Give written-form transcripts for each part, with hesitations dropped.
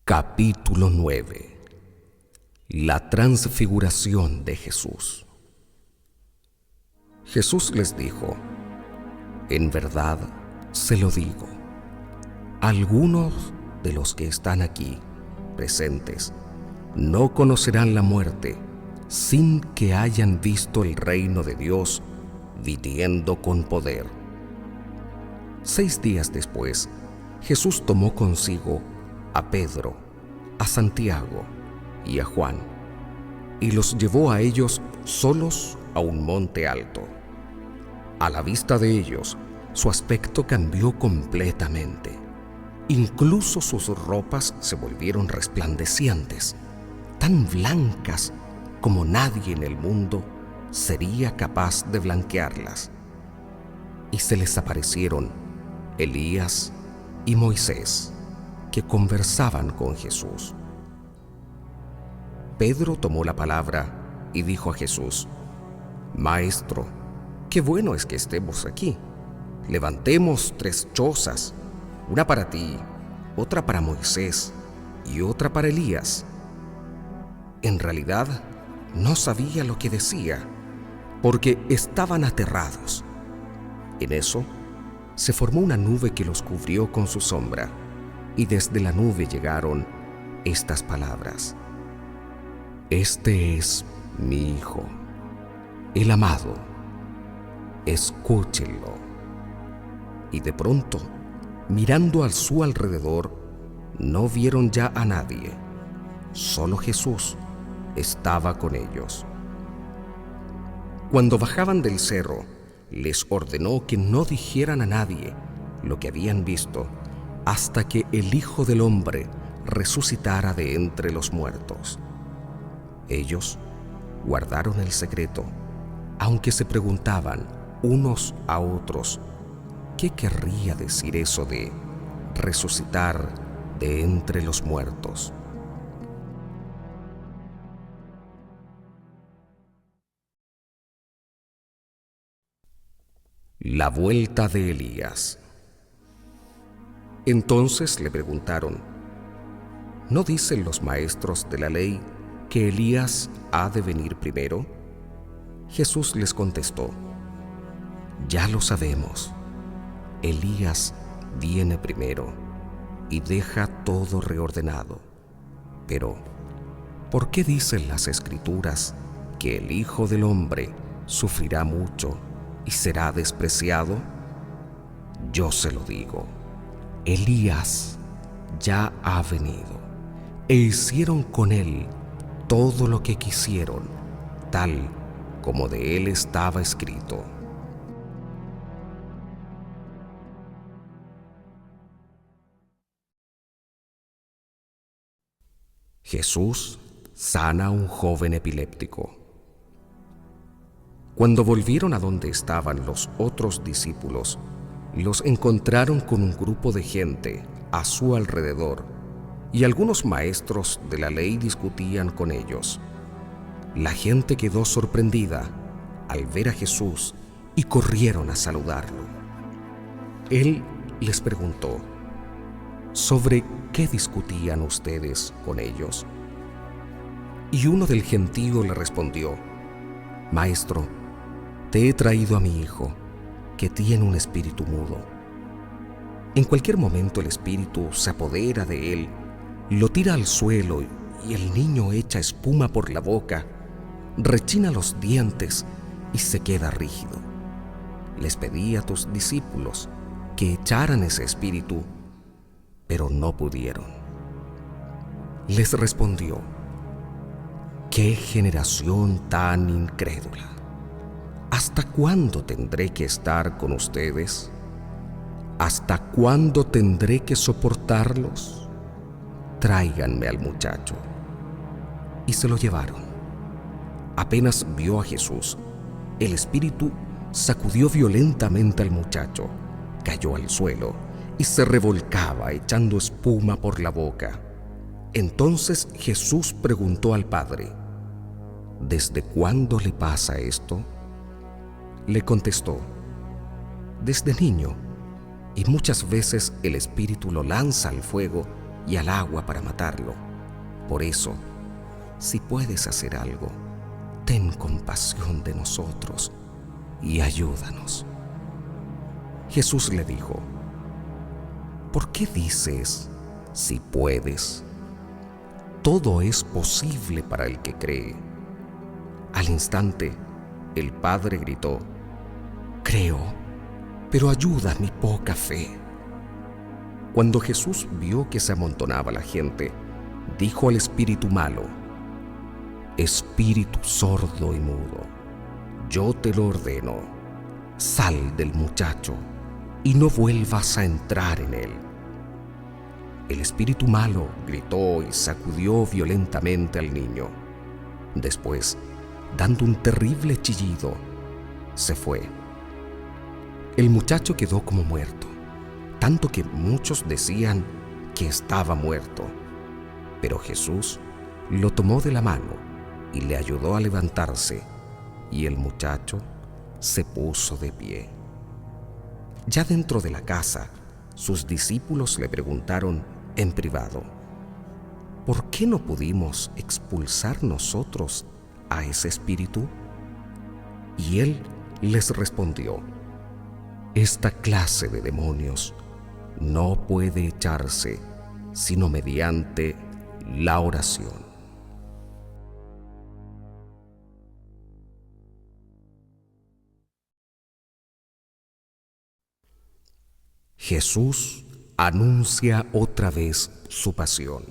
Capítulo 9. La transfiguración de Jesús. Jesús les dijo: en verdad se lo digo, algunos de los que están aquí presentes no conocerán la muerte sin que hayan visto el reino de Dios viniendo con poder. 6 días después, Jesús tomó consigo a Pedro, a Santiago y a Juan, y los llevó a ellos solos a un monte alto. A la vista de ellos, su aspecto cambió completamente. Incluso sus ropas se volvieron resplandecientes, tan blancas como nadie en el mundo sería capaz de blanquearlas. Y se les aparecieron Elías y Moisés, que conversaban con Jesús. Pedro tomó la palabra y dijo a Jesús: Maestro, qué bueno es que estemos aquí. Levantemos 3 chozas, una para ti, otra para Moisés y otra para Elías. En realidad, no sabía lo que decía, porque estaban aterrados. En eso, se formó una nube que los cubrió con su sombra, y desde la nube llegaron estas palabras: Este es mi Hijo, el amado, escúchenlo. Y de pronto, mirando a su alrededor, no vieron ya a nadie, solo Jesús estaba con ellos. Cuando bajaban del cerro, les ordenó que no dijeran a nadie lo que habían visto hasta que el Hijo del Hombre resucitara de entre los muertos. Ellos guardaron el secreto, aunque se preguntaban unos a otros qué querría decir eso de resucitar de entre los muertos. La vuelta de Elías. Entonces le preguntaron: ¿no dicen los maestros de la ley que Elías ha de venir primero? Jesús les contestó: ya lo sabemos. Elías viene primero y deja todo reordenado. Pero, ¿por qué dicen las Escrituras que el Hijo del Hombre sufrirá mucho y será despreciado? Yo se lo digo: Elías ya ha venido, e hicieron con él todo lo que quisieron, tal como de él estaba escrito. Jesús sana a un joven epiléptico. Cuando volvieron a donde estaban los otros discípulos, los encontraron con un grupo de gente a su alrededor, y algunos maestros de la ley discutían con ellos. La gente quedó sorprendida al ver a Jesús y corrieron a saludarlo. Él les preguntó: ¿sobre qué discutían ustedes con ellos? Y uno del gentío le respondió: Maestro, te he traído a mi hijo, que tiene un espíritu mudo. En cualquier momento el espíritu se apodera de él, lo tira al suelo y el niño echa espuma por la boca, rechina los dientes y se queda rígido. Les pedí a tus discípulos que echaran ese espíritu, pero no pudieron. Les respondió: ¡qué generación tan incrédula! ¿Hasta cuándo tendré que estar con ustedes? ¿Hasta cuándo tendré que soportarlos? Tráiganme al muchacho. Y se lo llevaron. Apenas vio a Jesús, el espíritu sacudió violentamente al muchacho, cayó al suelo y se revolcaba echando espuma por la boca. Entonces Jesús preguntó al padre: ¿desde cuándo le pasa esto? Le contestó: desde niño, y muchas veces el espíritu lo lanza al fuego y al agua para matarlo. Por eso, si puedes hacer algo, ten compasión de nosotros y ayúdanos. Jesús le dijo: ¿por qué dices, si puedes? Todo es posible para el que cree. Al instante, el padre gritó: creo, pero ayuda mi poca fe. Cuando Jesús vio que se amontonaba la gente, dijo al espíritu malo: espíritu sordo y mudo, yo te lo ordeno, sal del muchacho y no vuelvas a entrar en él. El espíritu malo gritó y sacudió violentamente al niño. Después, dando un terrible chillido, se fue. El muchacho quedó como muerto, tanto que muchos decían que estaba muerto. Pero Jesús lo tomó de la mano y le ayudó a levantarse, y el muchacho se puso de pie. Ya dentro de la casa, sus discípulos le preguntaron en privado: ¿por qué no pudimos expulsar nosotros a ese espíritu? Y él les respondió: esta clase de demonios no puede echarse sino mediante la oración. Jesús anuncia otra vez su pasión.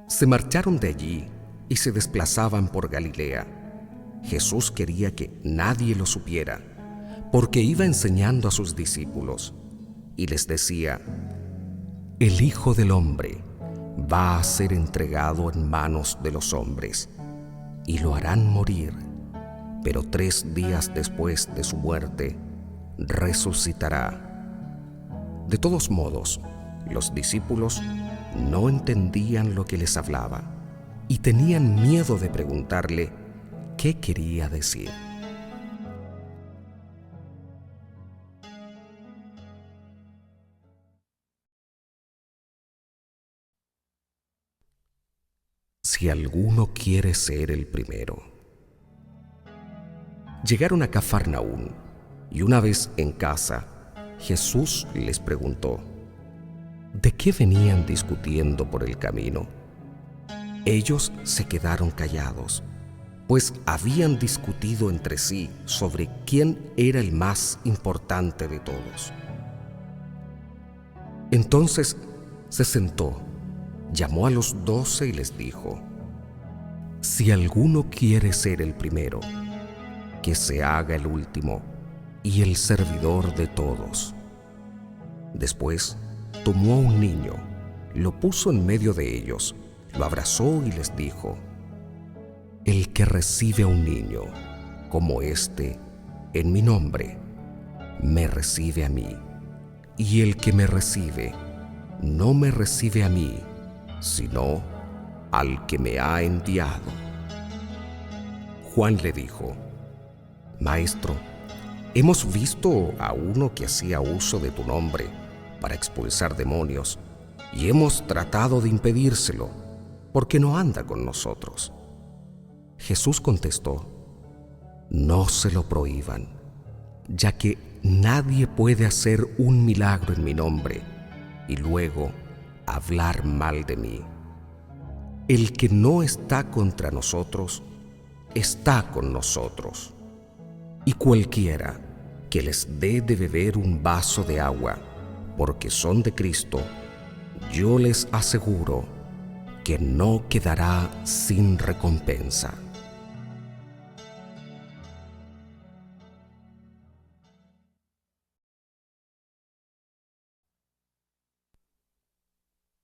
Se marcharon de allí y se desplazaban por Galilea. Jesús quería que nadie lo supiera, porque iba enseñando a sus discípulos y les decía: el Hijo del Hombre va a ser entregado en manos de los hombres y lo harán morir, pero 3 días después de su muerte resucitará. De todos modos, los discípulos no entendían lo que les hablaba y tenían miedo de preguntarle qué quería decir. Si alguno quiere ser el primero. Llegaron a Cafarnaún, y una vez en casa, Jesús les preguntó: ¿de qué venían discutiendo por el camino? Ellos se quedaron callados, pues habían discutido entre sí sobre quién era el más importante de todos. Entonces se sentó, llamó a los 12 y les dijo: si alguno quiere ser el primero, que se haga el último y el servidor de todos. Después tomó a un niño, lo puso en medio de ellos, lo abrazó y les dijo: el que recibe a un niño como este en mi nombre, me recibe a mí, y el que me recibe, no me recibe a mí, sino al que me ha enviado. Juan le dijo: Maestro, hemos visto a uno que hacía uso de tu nombre para expulsar demonios, y hemos tratado de impedírselo, porque no anda con nosotros. Jesús contestó: no se lo prohíban, ya que nadie puede hacer un milagro en mi nombre y luego hablar mal de mí. El que no está contra nosotros, está con nosotros. Y cualquiera que les dé de beber un vaso de agua, porque son de Cristo, yo les aseguro que no quedará sin recompensa.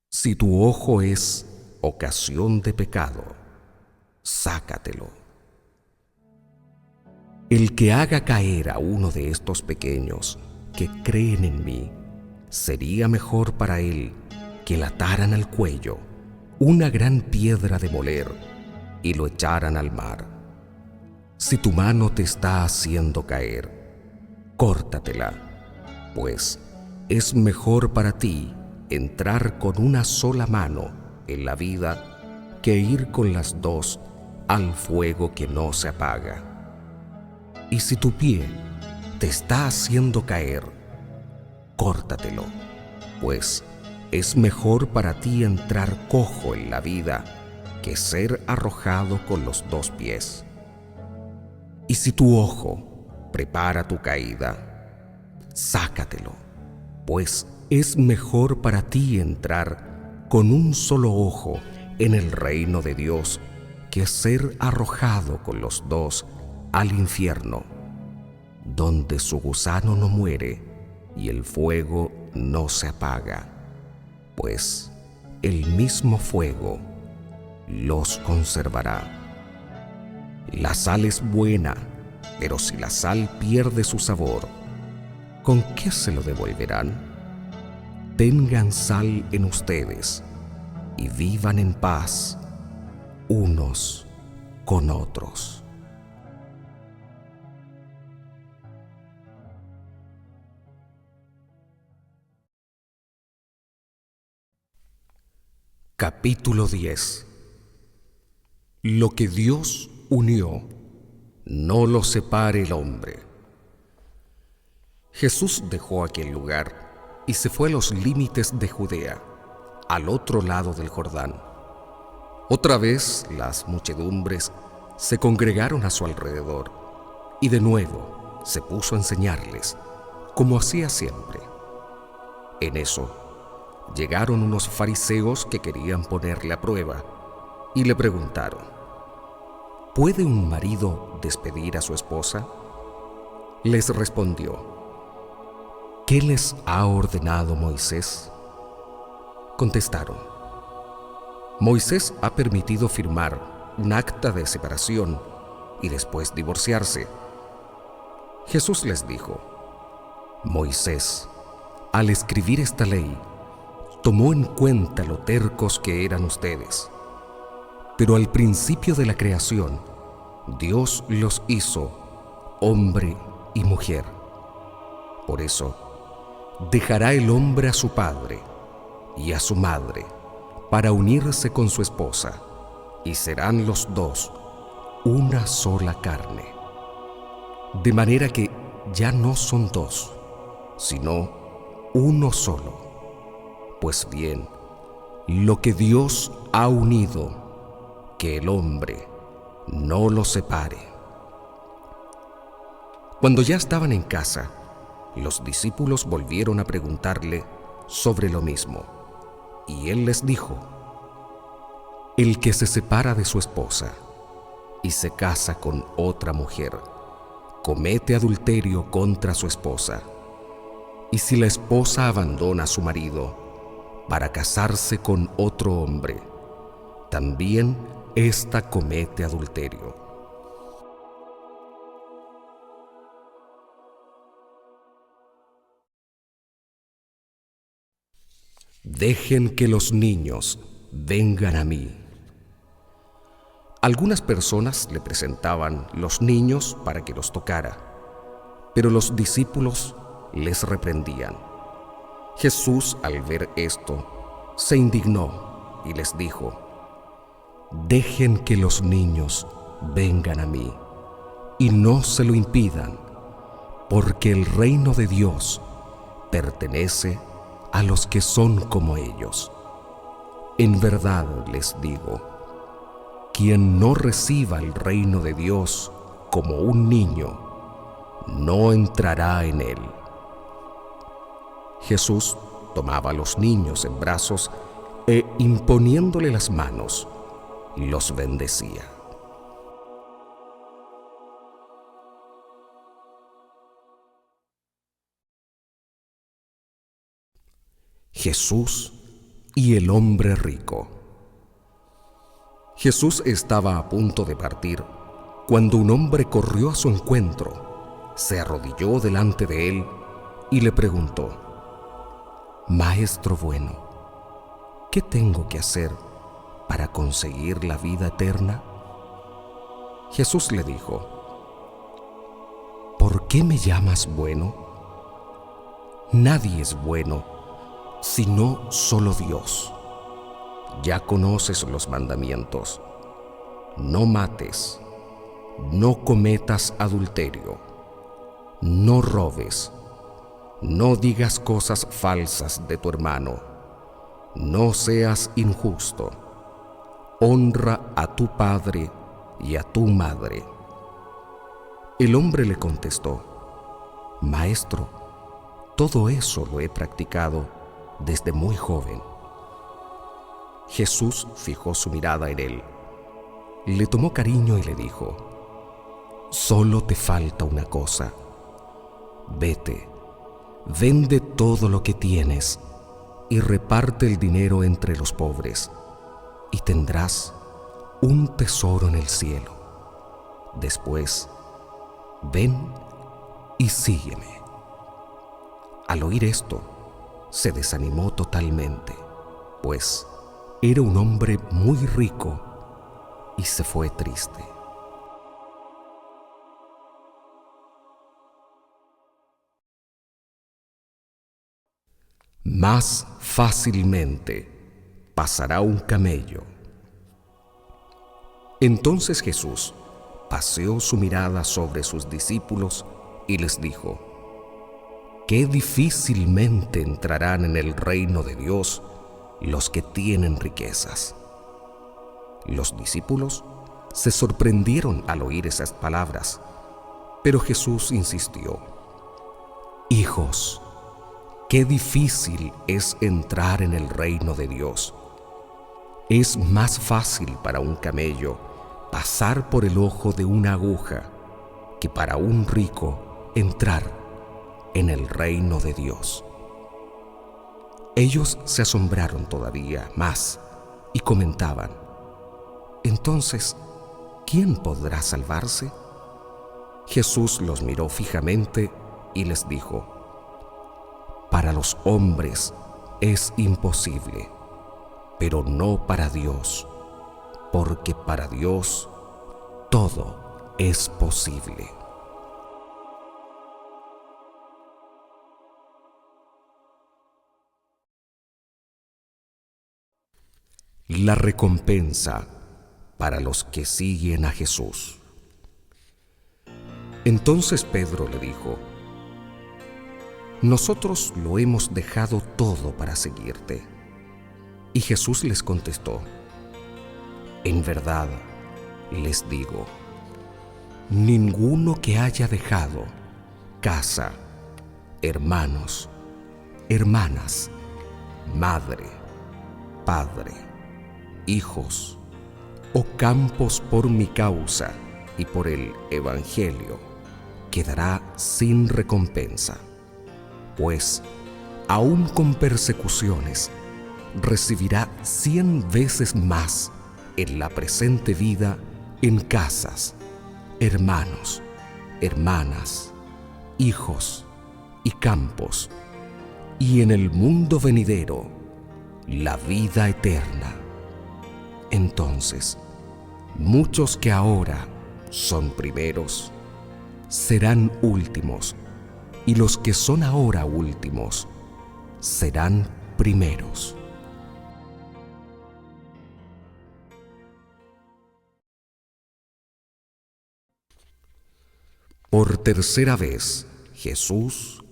Si tu ojo es ocasión de pecado, sácatelo. El que haga caer a uno de estos pequeños que creen en mí, sería mejor para él que le ataran al cuello una gran piedra de moler y lo echaran al mar. Si tu mano te está haciendo caer, córtatela, pues es mejor para ti entrar con una sola mano en la vida que ir con las dos al fuego que no se apaga. Y si tu pie te está haciendo caer, córtatelo, pues es mejor para ti entrar cojo en la vida que ser arrojado con los dos pies. Y si tu ojo prepara tu caída, sácatelo, pues es mejor para ti entrar con un solo ojo en el reino de Dios que ser arrojado con los dos al infierno, donde su gusano no muere y el fuego no se apaga, pues el mismo fuego los conservará. La sal es buena, pero si la sal pierde su sabor, ¿con qué se lo devolverán? Tengan sal en ustedes y vivan en paz unos con otros. Capítulo 10. Lo que Dios unió, no lo separe el hombre. Jesús dejó aquel lugar y se fue a los límites de Judea, al otro lado del Jordán. Otra vez las muchedumbres se congregaron a su alrededor y de nuevo se puso a enseñarles, como hacía siempre. En eso llegaron unos fariseos que querían ponerle a prueba y le preguntaron: ¿puede un marido despedir a su esposa? Les respondió: ¿qué les ha ordenado Moisés? Contestaron: Moisés ha permitido firmar un acta de separación y después divorciarse. Jesús les dijo: Moisés, al escribir esta ley, tomó en cuenta lo tercos que eran ustedes. Pero al principio de la creación, Dios los hizo hombre y mujer. Por eso, dejará el hombre a su padre y a su madre para unirse con su esposa, y serán los dos una sola carne. De manera que ya no son dos, sino uno solo. Pues bien, lo que Dios ha unido, que el hombre no lo separe. Cuando ya estaban en casa, los discípulos volvieron a preguntarle sobre lo mismo, y él les dijo: el que se separa de su esposa y se casa con otra mujer, comete adulterio contra su esposa. Y si la esposa abandona a su marido para casarse con otro hombre, también ésta comete adulterio. Dejen que los niños vengan a mí. Algunas personas le presentaban los niños para que los tocara, pero los discípulos les reprendían. Jesús, al ver esto, se indignó y les dijo: dejen que los niños vengan a mí y no se lo impidan, porque el reino de Dios pertenece a los que son como ellos. En verdad les digo, quien no reciba el reino de Dios como un niño, no entrará en él. Jesús tomaba a los niños en brazos e, imponiéndole las manos, los bendecía. Jesús y el hombre rico. Jesús estaba a punto de partir cuando un hombre corrió a su encuentro, se arrodilló delante de él y le preguntó: Maestro bueno, ¿qué tengo que hacer para conseguir la vida eterna? Jesús le dijo: ¿por qué me llamas bueno? Nadie es bueno sino solo Dios. Ya conoces los mandamientos: no mates, no cometas adulterio, no robes, no digas cosas falsas de tu hermano, no seas injusto, honra a tu padre y a tu madre. El hombre le contestó: Maestro, todo eso lo he practicado desde muy joven. Jesús fijó su mirada en él, le tomó cariño y le dijo: Solo te falta una cosa. Vete, vende todo lo que tienes y reparte el dinero entre los pobres, y tendrás un tesoro en el cielo. Después, ven y sígueme. Al oír esto, se desanimó totalmente, pues era un hombre muy rico, y se fue triste. Más fácilmente pasará un camello. Entonces Jesús paseó su mirada sobre sus discípulos y les dijo: Qué difícilmente entrarán en el reino de Dios los que tienen riquezas. Los discípulos se sorprendieron al oír esas palabras, pero Jesús insistió: Hijos, qué difícil es entrar en el reino de Dios. Es más fácil para un camello pasar por el ojo de una aguja que para un rico entrar en el reino de Dios. Ellos se asombraron todavía más y comentaban: Entonces, ¿quién podrá salvarse? Jesús los miró fijamente y les dijo: Para los hombres es imposible, pero no para Dios, porque para Dios todo es posible. La recompensa para los que siguen a Jesús. Entonces Pedro le dijo: Nosotros lo hemos dejado todo para seguirte. Y Jesús les contestó: En verdad les digo, ninguno que haya dejado casa, hermanos, hermanas, madre, padre, hijos o campos por mi causa y por el Evangelio, quedará sin recompensa, pues aun con persecuciones recibirá 100 veces más en la presente vida en casas, hermanos, hermanas, hijos y campos, y en el mundo venidero la vida eterna. Entonces, muchos que ahora son primeros serán últimos, y los que son ahora últimos serán primeros. Por tercera vez, Jesús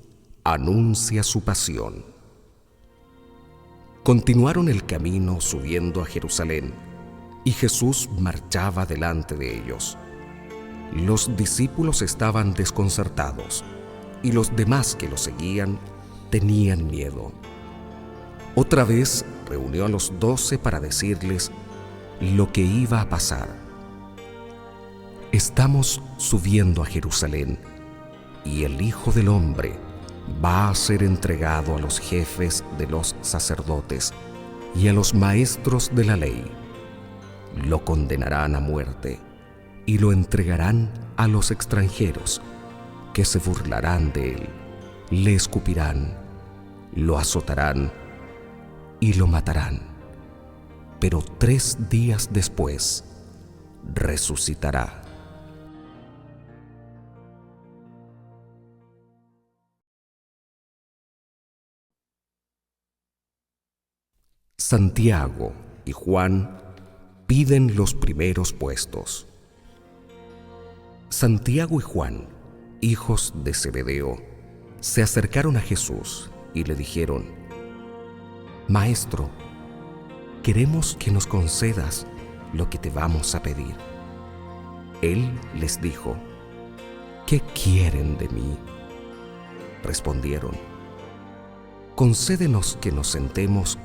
anuncia su pasión. Continuaron el camino subiendo a Jerusalén, y Jesús marchaba delante de ellos. Los discípulos estaban desconcertados, y los demás que lo seguían tenían miedo. Otra vez reunió a los 12 para decirles lo que iba a pasar. Estamos subiendo a Jerusalén, y el Hijo del Hombre va a ser entregado a los jefes de los sacerdotes y a los maestros de la ley. Lo condenarán a muerte y lo entregarán a los extranjeros, que se burlarán de él, le escupirán, lo azotarán y lo matarán. Pero 3 días después resucitará. Santiago y Juan piden los primeros puestos. Santiago y Juan, hijos de Zebedeo, se acercaron a Jesús y le dijeron: Maestro, queremos que nos concedas lo que te vamos a pedir. Él les dijo: ¿Qué quieren de mí? Respondieron: Concédenos que nos sentemos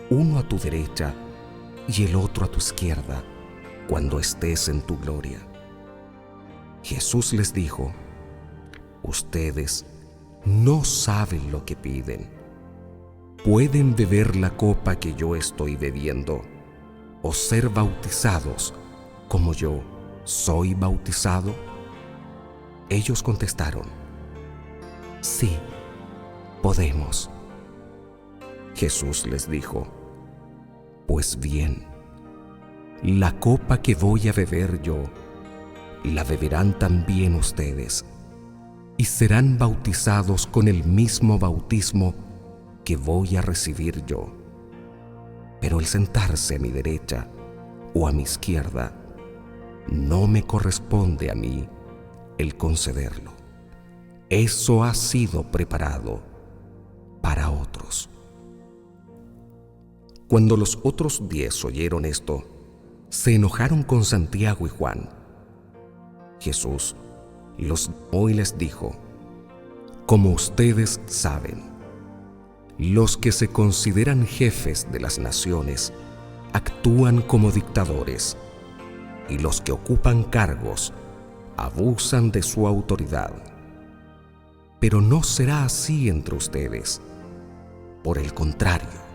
uno a tu derecha y el otro a tu izquierda cuando estés en tu gloria. Jesús les dijo: Ustedes no saben lo que piden. ¿Pueden beber la copa que yo estoy bebiendo o ser bautizados como yo soy bautizado? Ellos contestaron: Sí, podemos. Jesús les dijo: Pues bien, la copa que voy a beber yo, la beberán también ustedes, y serán bautizados con el mismo bautismo que voy a recibir yo. Pero el sentarse a mi derecha o a mi izquierda, no me corresponde a mí el concederlo. Eso ha sido preparado para otros. Cuando los otros 10 oyeron esto, se enojaron con Santiago y Juan. Jesús los llamó y les dijo: Como ustedes saben, los que se consideran jefes de las naciones actúan como dictadores, y los que ocupan cargos abusan de su autoridad. Pero no será así entre ustedes. Por el contrario,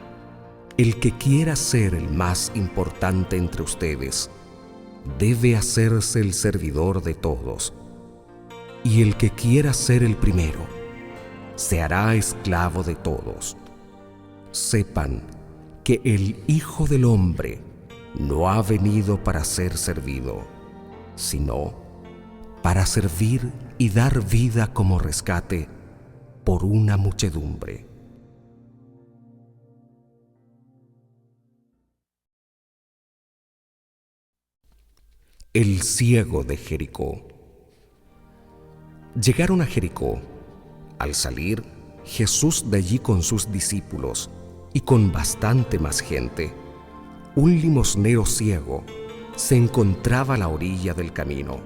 el que quiera ser el más importante entre ustedes debe hacerse el servidor de todos, y el que quiera ser el primero se hará esclavo de todos. Sepan que el Hijo del Hombre no ha venido para ser servido, sino para servir y dar vida como rescate por una muchedumbre. El ciego de Jericó. Llegaron a Jericó. Al salir, Jesús de allí con sus discípulos y con bastante más gente, un limosnero ciego se encontraba a la orilla del camino.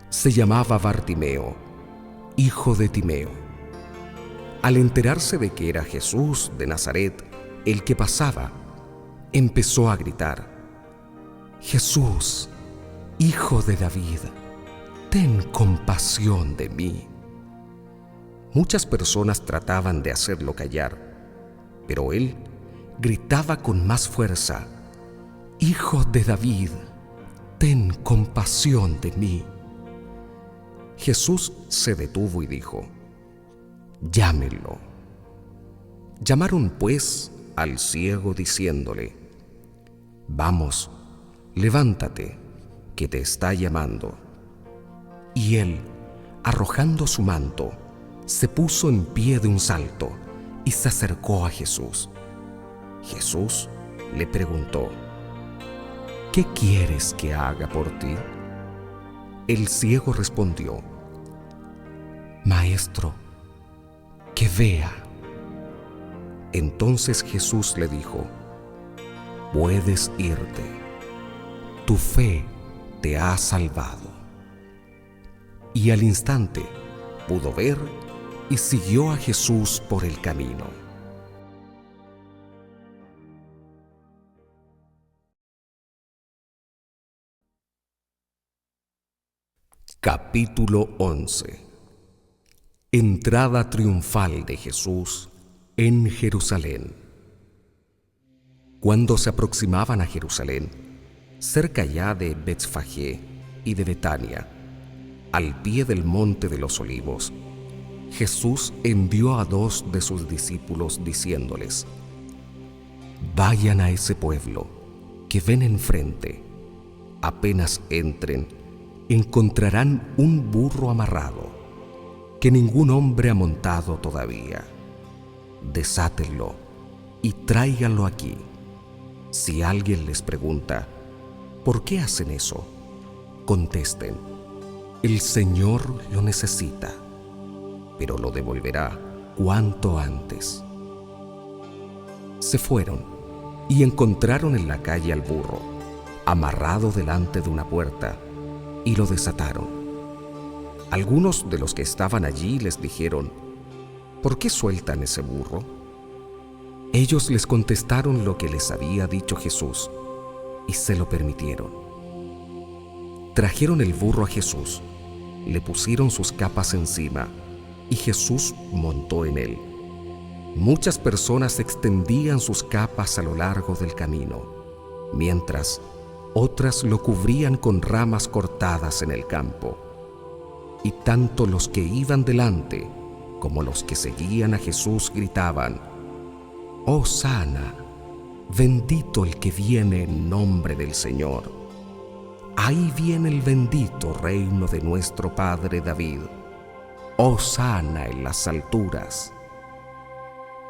Se llamaba Bartimeo, hijo de Timeo. Al enterarse de que era Jesús de Nazaret el que pasaba, empezó a gritar: Jesús, Hijo de David, ten compasión de mí. Muchas personas trataban de hacerlo callar, pero él gritaba con más fuerza: Hijo de David, ten compasión de mí. Jesús se detuvo y dijo: Llámenlo. Llamaron pues al ciego diciéndole: Vamos, levántate, que te está llamando. Y él, arrojando su manto, se puso en pie de un salto y se acercó a Jesús. Jesús le preguntó: ¿Qué quieres que haga por ti? El ciego respondió: Maestro, que vea. Entonces Jesús le dijo: Puedes irte, tu fe te ha salvado. Y al instante pudo ver y siguió a Jesús por el camino. Capítulo 11. Entrada triunfal de Jesús en Jerusalén. Cuando se aproximaban a Jerusalén, cerca ya de Betfagé y de Betania, al pie del monte de los Olivos, Jesús envió a 2 de sus discípulos diciéndoles: Vayan a ese pueblo que ven enfrente. Apenas entren, encontrarán un burro amarrado, que ningún hombre ha montado todavía. Desátenlo y tráiganlo aquí. Si alguien les pregunta, ¿por qué hacen eso?, contesten, el Señor lo necesita, pero lo devolverá cuanto antes. Se fueron y encontraron en la calle al burro, amarrado delante de una puerta, y lo desataron. Algunos de los que estaban allí les dijeron, ¿por qué sueltan ese burro? Ellos les contestaron lo que les había dicho Jesús, y se lo permitieron. Trajeron el burro a Jesús, le pusieron sus capas encima, y Jesús montó en él. Muchas personas extendían sus capas a lo largo del camino, mientras otras lo cubrían con ramas cortadas en el campo. Y tanto los que iban delante como los que seguían a Jesús gritaban, Hosana, bendito el que viene en nombre del Señor. Ahí viene el bendito reino de nuestro Padre David. Hosana en las alturas.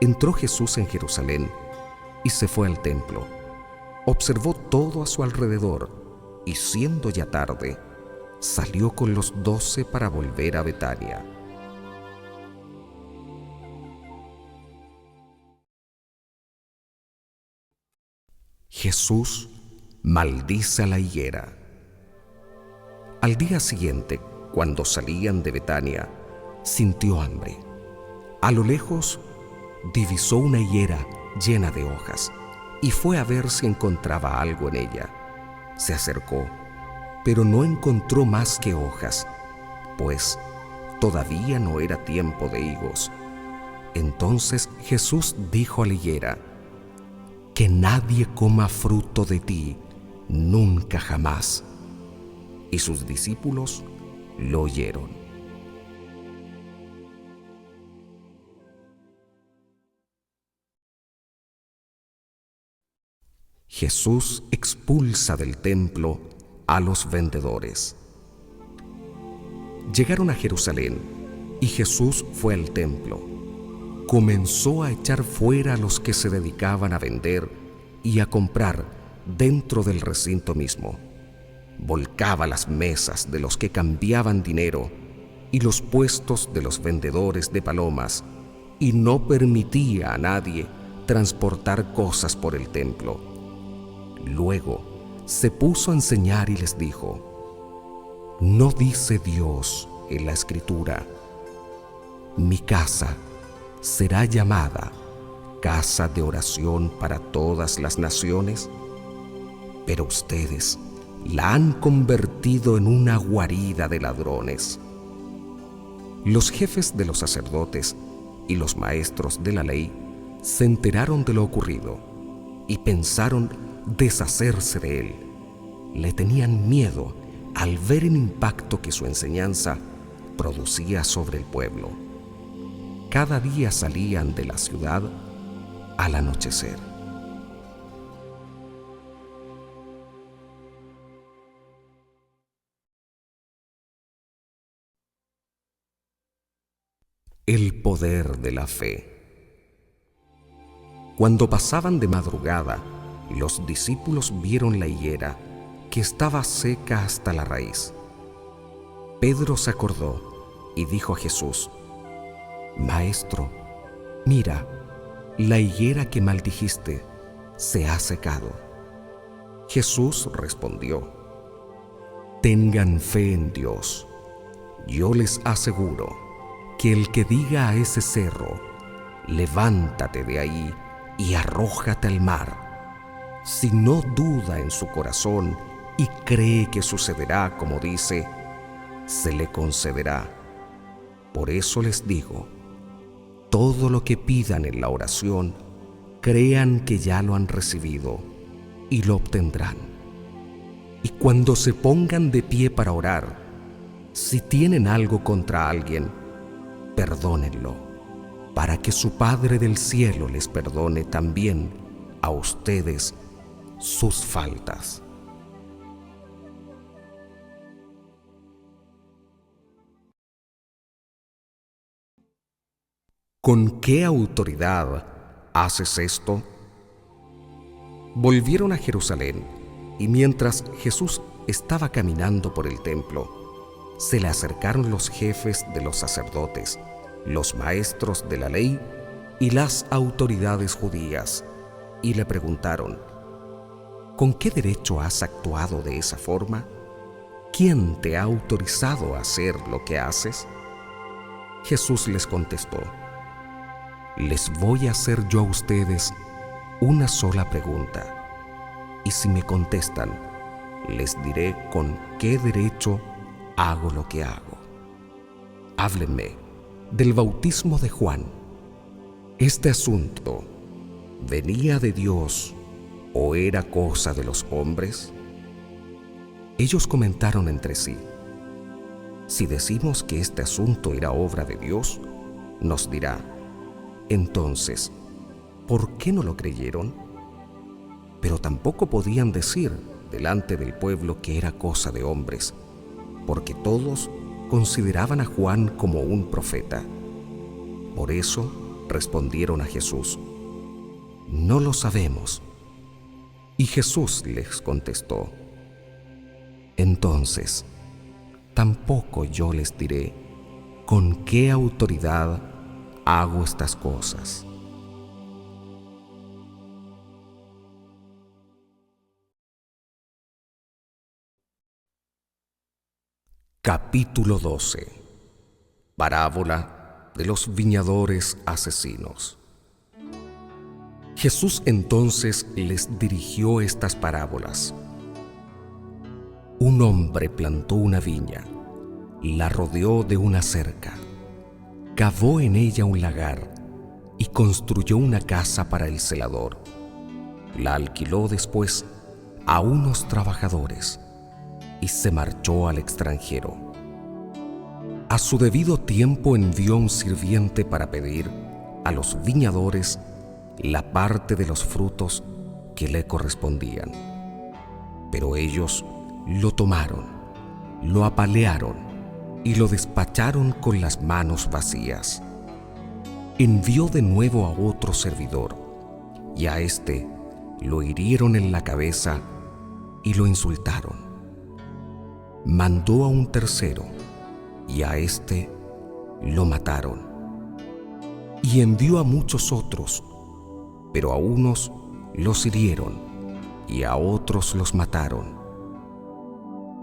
Entró Jesús en Jerusalén y se fue al templo. Observó todo a su alrededor y, siendo ya tarde, salió con los 12 para volver a Betania. Jesús maldice a la higuera. Al día siguiente, cuando salían de Betania, sintió hambre. A lo lejos, divisó una higuera llena de hojas y fue a ver si encontraba algo en ella. Se acercó, pero no encontró más que hojas, pues todavía no era tiempo de higos. Entonces Jesús dijo a la higuera, que nadie coma fruto de ti, nunca jamás. Y sus discípulos lo oyeron. Jesús expulsa del templo a los vendedores. Llegaron a Jerusalén y Jesús fue al templo. Comenzó a echar fuera a los que se dedicaban a vender y a comprar dentro del recinto mismo. Volcaba las mesas de los que cambiaban dinero y los puestos de los vendedores de palomas, y no permitía a nadie transportar cosas por el templo. Luego se puso a enseñar y les dijo, ¿no dice Dios en la Escritura, mi casa será llamada casa de oración para todas las naciones? Pero ustedes la han convertido en una guarida de ladrones. Los jefes de los sacerdotes y los maestros de la ley se enteraron de lo ocurrido y pensaron deshacerse de él. Le tenían miedo al ver el impacto que su enseñanza producía sobre el pueblo. Cada día salían de la ciudad al anochecer. El poder de la fe. Cuando pasaban de madrugada, los discípulos vieron la higuera que estaba seca hasta la raíz. Pedro se acordó y dijo a Jesús, Maestro, mira, la higuera que maldijiste se ha secado. Jesús respondió, tengan fe en Dios. Yo les aseguro que el que diga a ese cerro, levántate de ahí y arrójate al mar, si no duda en su corazón y cree que sucederá como dice, se le concederá. Por eso les digo, todo lo que pidan en la oración, crean que ya lo han recibido y lo obtendrán. Y cuando se pongan de pie para orar, si tienen algo contra alguien, perdónenlo, para que su Padre del cielo les perdone también a ustedes sus faltas. ¿Con qué autoridad ¿haces esto? Volvieron a Jerusalén, y mientras Jesús estaba caminando por el templo, se le acercaron los jefes de los sacerdotes, los maestros de la ley y las autoridades judías, y le preguntaron: ¿con qué derecho has actuado de esa forma? ¿Quién te ha autorizado a hacer lo que haces? Jesús les contestó: les voy a hacer yo a ustedes una sola pregunta, y si me contestan, les diré con qué derecho hago lo que hago. Háblenme del bautismo de Juan. ¿Este asunto venía de Dios o era cosa de los hombres? Ellos comentaron entre sí: si decimos que este asunto era obra de Dios, nos dirá: entonces, ¿por qué no lo creyeron? Pero tampoco podían decir delante del pueblo que era cosa de hombres, porque todos consideraban a Juan como un profeta. Por eso respondieron a Jesús: no lo sabemos. Y Jesús les contestó: entonces, tampoco yo les diré con qué autoridad hago estas cosas. Capítulo 12. Parábola de los viñadores asesinos. Jesús entonces les dirigió estas parábolas. Un hombre plantó una viña, la rodeó de una cerca, cavó en ella un lagar y construyó una casa para el celador. La alquiló después a unos trabajadores y se marchó al extranjero. A su debido tiempo envió un sirviente para pedir a los viñadores la parte de los frutos que le correspondían. Pero ellos lo tomaron, lo apalearon y lo despacharon con las manos vacías. Envió de nuevo a otro servidor, y a éste lo hirieron en la cabeza y lo insultaron. Mandó a un tercero, y a éste lo mataron. Y envió a muchos otros, pero a unos los hirieron y a otros los mataron.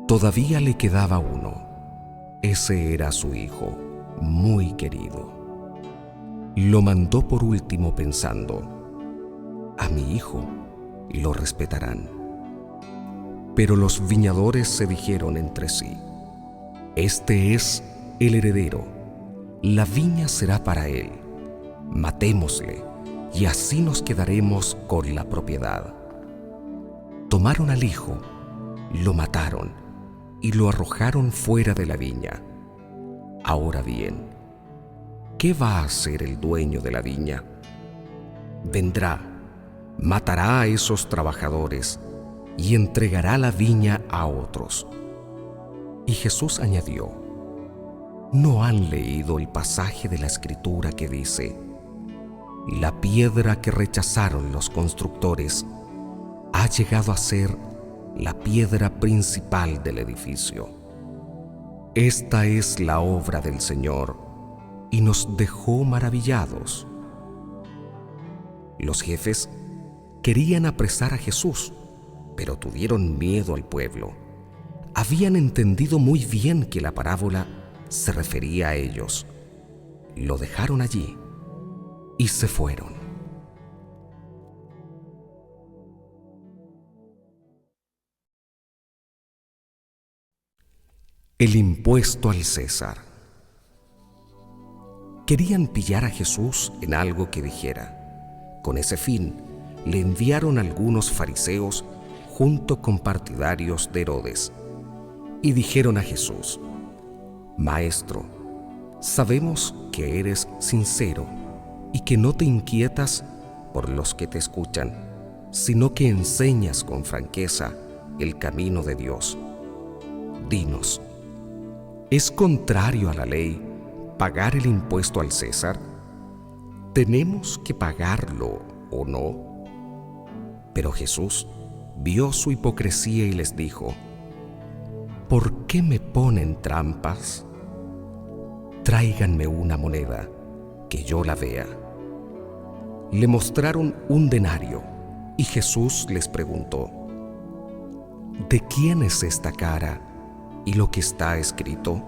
Todavía le quedaba uno. Ese era su hijo, muy querido. Lo mandó por último pensando: a mi hijo lo respetarán. Pero los viñadores se dijeron entre sí: este es el heredero, la viña será para él. Matémosle, y así nos quedaremos con la propiedad. Tomaron al hijo, lo mataron y lo arrojaron fuera de la viña. Ahora bien, ¿qué va a hacer el dueño de la viña? Vendrá, matará a esos trabajadores y entregará la viña a otros. Y Jesús añadió: ¿no han leído el pasaje de la Escritura que dice: la piedra que rechazaron los constructores ha llegado a ser la piedra principal del edificio? Esta es la obra del Señor y nos dejó maravillados. Los jefes querían apresar a Jesús, pero tuvieron miedo al pueblo. Habían entendido muy bien que la parábola se refería a ellos. Lo dejaron allí y se fueron. El impuesto al César. Querían pillar a Jesús en algo que dijera. Con ese fin, le enviaron algunos fariseos junto con partidarios de Herodes, y dijeron a Jesús: Maestro, sabemos que eres sincero y que no te inquietas por los que te escuchan, sino que enseñas con franqueza el camino de Dios. Dinos, ¿es contrario a la ley pagar el impuesto al César? ¿tenemos que pagarlo o no? Pero Jesús vio su hipocresía y les dijo: ¿por qué me ponen trampas? Tráiganme una moneda, que yo la vea. Le mostraron un denario, y Jesús les preguntó: ¿de quién es esta cara y lo que está escrito?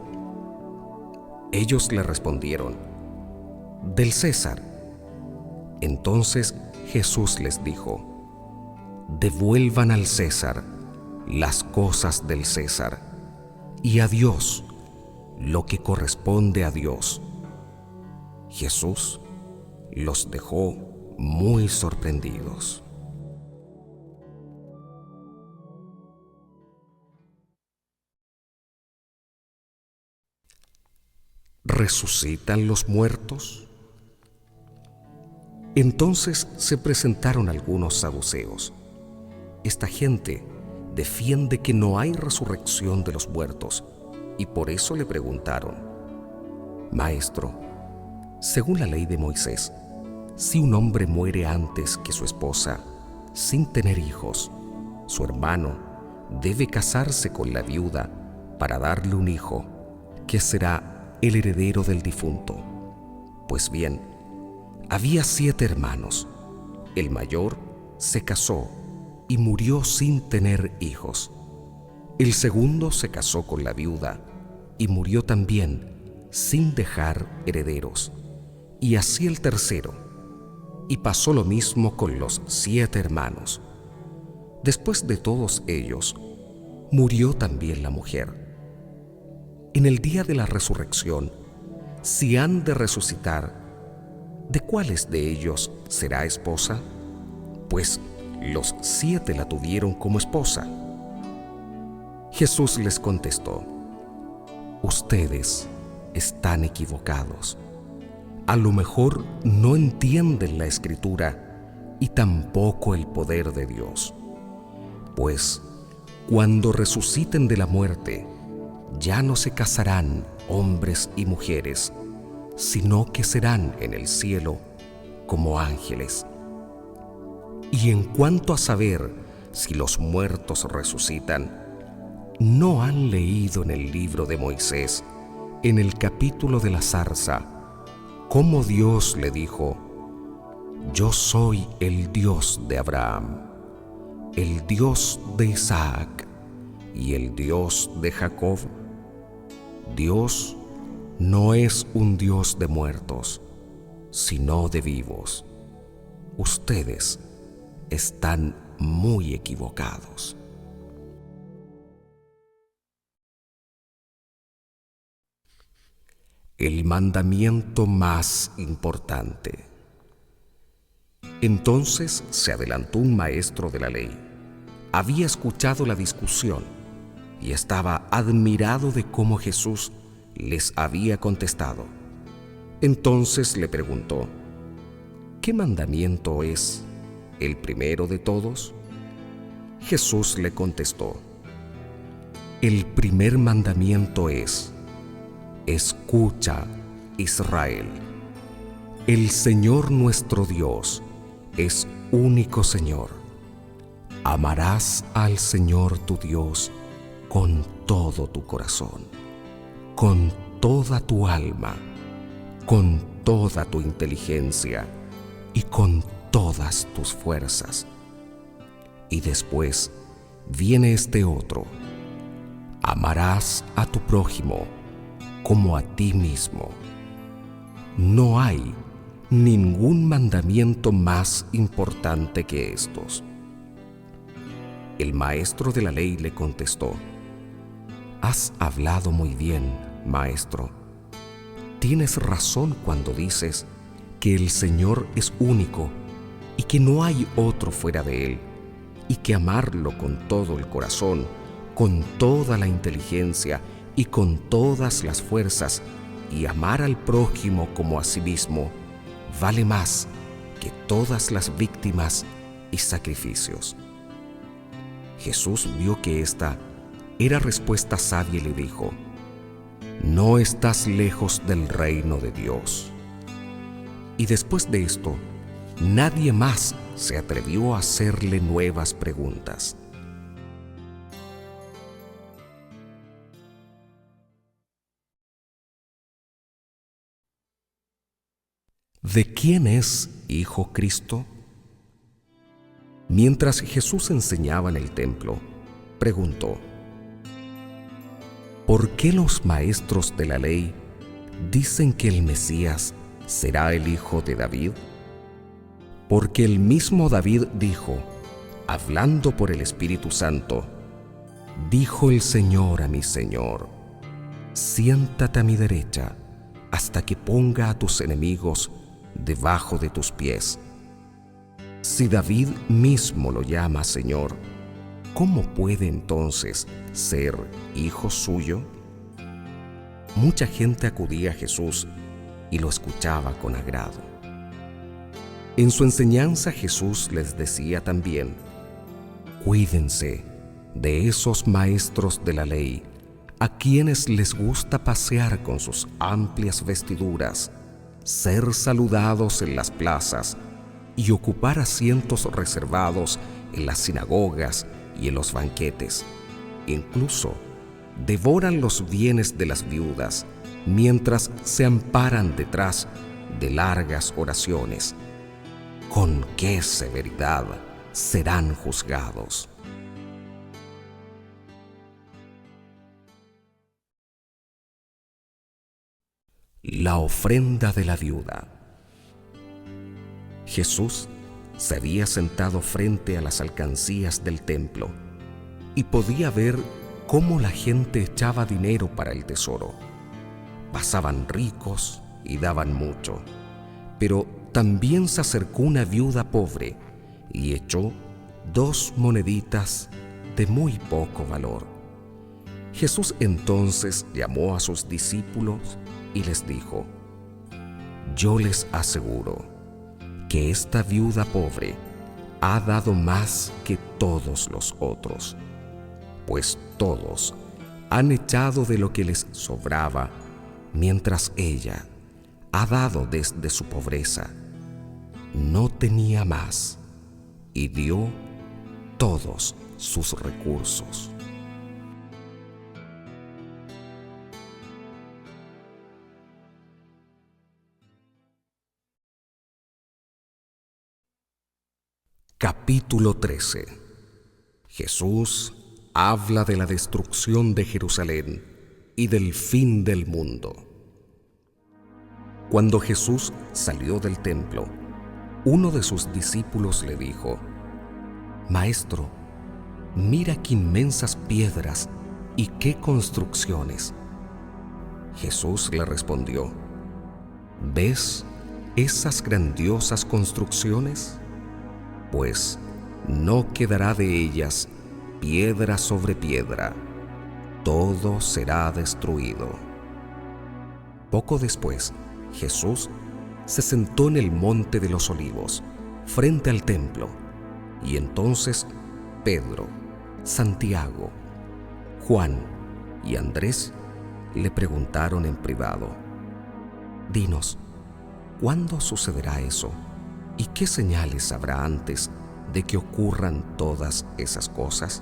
Ellos le respondieron: del César. Entonces Jesús les dijo: devuelvan al César las cosas del César, y a Dios lo que corresponde a Dios. Jesús los dejó muy sorprendidos. ¿Resucitan los muertos? Entonces se presentaron algunos saduceos. Esta gente defiende que no hay resurrección de los muertos, y por eso le preguntaron: Maestro, según la ley de Moisés, si un hombre muere antes que su esposa, sin tener hijos, su hermano debe casarse con la viuda para darle un hijo, que será el heredero del difunto. Pues bien, había 7 hermanos. El mayor se casó y murió sin tener hijos. El segundo se casó con la viuda y murió también sin dejar herederos. Y así el tercero. Y pasó lo mismo con los 7 hermanos. Después de todos ellos, murió también la mujer. En el día de la resurrección, si han de resucitar, ¿de cuáles de ellos será esposa? Pues los 7 la tuvieron como esposa. Jesús les contestó: ustedes están equivocados. A lo mejor no entienden la Escritura y tampoco el poder de Dios. Pues cuando resuciten de la muerte, ya no se casarán hombres y mujeres, sino que serán en el cielo como ángeles. Y en cuanto a saber si los muertos resucitan, ¿no han leído en el libro de Moisés, en el capítulo de la zarza, cómo Dios le dijo: yo soy el Dios de Abraham, el Dios de Isaac y el Dios de Jacob? Dios no es un Dios de muertos, sino de vivos. Ustedes están muy equivocados. El mandamiento más importante. Entonces se adelantó un maestro de la ley. Había escuchado la discusión y estaba admirado de cómo Jesús les había contestado. Entonces le preguntó: ¿qué mandamiento es el primero de todos? Jesús le contestó: el primer mandamiento es: escucha, Israel. El Señor nuestro Dios es único Señor. Amarás al Señor tu Dios con todo tu corazón, con toda tu alma, con toda tu inteligencia y con todas tus fuerzas. Y después viene este otro: amarás a tu prójimo como a ti mismo. No hay ningún mandamiento más importante que estos. El maestro de la ley le contestó: has hablado muy bien, maestro. Tienes razón cuando dices que el Señor es único y que no hay otro fuera de Él, y que amarlo con todo el corazón, con toda la inteligencia y con todas las fuerzas, y amar al prójimo como a sí mismo, vale más que todas las víctimas y sacrificios. Jesús vio que esta era respuesta sabia y le dijo: no estás lejos del reino de Dios. Y después de esto, nadie más se atrevió a hacerle nuevas preguntas. ¿De quién es Hijo Cristo? Mientras Jesús enseñaba en el templo, preguntó: ¿por qué los maestros de la ley dicen que el Mesías será el hijo de David? Porque el mismo David dijo, hablando por el Espíritu Santo: dijo el Señor a mi Señor, siéntate a mi derecha hasta que ponga a tus enemigos debajo de tus pies. Si David mismo lo llama Señor, ¿cómo puede entonces ser hijo suyo? Mucha gente acudía a Jesús y lo escuchaba con agrado. En su enseñanza Jesús les decía también: cuídense de esos maestros de la ley, a quienes les gusta pasear con sus amplias vestiduras, ser saludados en las plazas y ocupar asientos reservados en las sinagogas y en los banquetes. Incluso devoran los bienes de las viudas mientras se amparan detrás de largas oraciones. ¿Con qué severidad serán juzgados? La ofrenda de la viuda. Jesús se había sentado frente a las alcancías del templo y podía ver cómo la gente echaba dinero para el tesoro. Pasaban ricos y daban mucho, pero también se acercó una viuda pobre y echó 2 moneditas de muy poco valor. Jesús entonces llamó a sus discípulos y les dijo: yo les aseguro que esta viuda pobre ha dado más que todos los otros, pues todos han echado de lo que les sobraba, mientras ella ha dado desde su pobreza. No tenía más y dio todos sus recursos. Capítulo 13. Jesús habla de la destrucción de Jerusalén y del fin del mundo. Cuando Jesús salió del templo, uno de sus discípulos le dijo: Maestro, mira qué inmensas piedras y qué construcciones. Jesús le respondió: ¿ves esas grandiosas construcciones? Pues no quedará de ellas piedra sobre piedra, todo será destruido. Poco después, Jesús se sentó en el monte de los Olivos, frente al templo, y entonces Pedro, Santiago, Juan y Andrés le preguntaron en privado: dinos, ¿cuándo sucederá eso? ¿Y qué señales habrá antes de que ocurran todas esas cosas?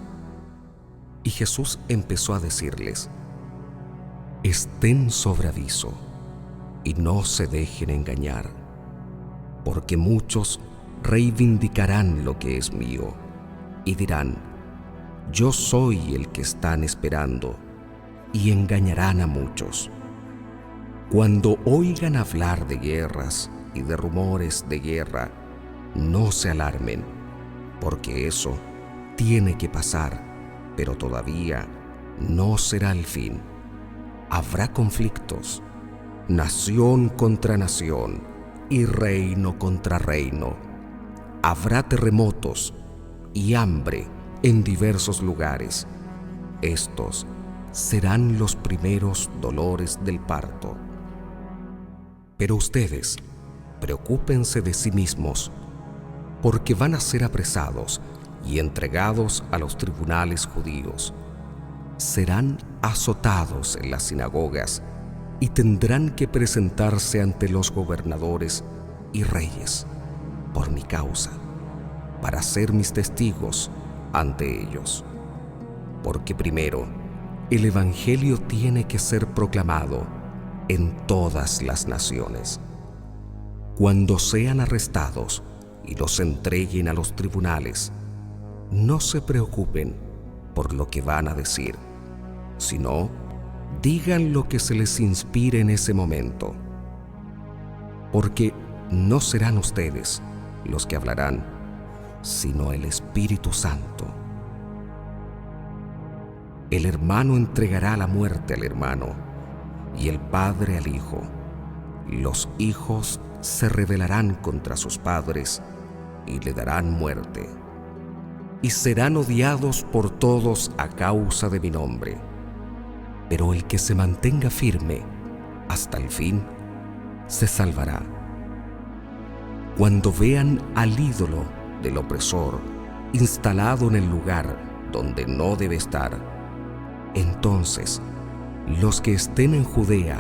Y Jesús empezó a decirles: estén sobre aviso y no se dejen engañar, porque muchos reivindicarán lo que es mío y dirán: yo soy el que están esperando, y engañarán a muchos. Cuando oigan hablar de guerras y de rumores de guerra, no se alarmen, porque eso tiene que pasar, pero todavía no será el fin. Habrá conflictos, nación contra nación y reino contra reino. Habrá terremotos y hambre en diversos lugares. Estos serán los primeros dolores del parto. Pero ustedes preocúpense de sí mismos, porque van a ser apresados y entregados a los tribunales judíos. Serán azotados en las sinagogas y tendrán que presentarse ante los gobernadores y reyes por mi causa, para ser mis testigos ante ellos. Porque primero, el Evangelio tiene que ser proclamado en todas las naciones. Cuando sean arrestados y los entreguen a los tribunales, no se preocupen por lo que van a decir, sino digan lo que se les inspire en ese momento. Porque no serán ustedes los que hablarán, sino el Espíritu Santo. El hermano entregará la muerte al hermano, y el padre al hijo. Los hijos se rebelarán contra sus padres y le darán muerte. Y serán odiados por todos a causa de mi nombre. Pero el que se mantenga firme hasta el fin, se salvará. Cuando vean al ídolo del opresor instalado en el lugar donde no debe estar, entonces los que estén en Judea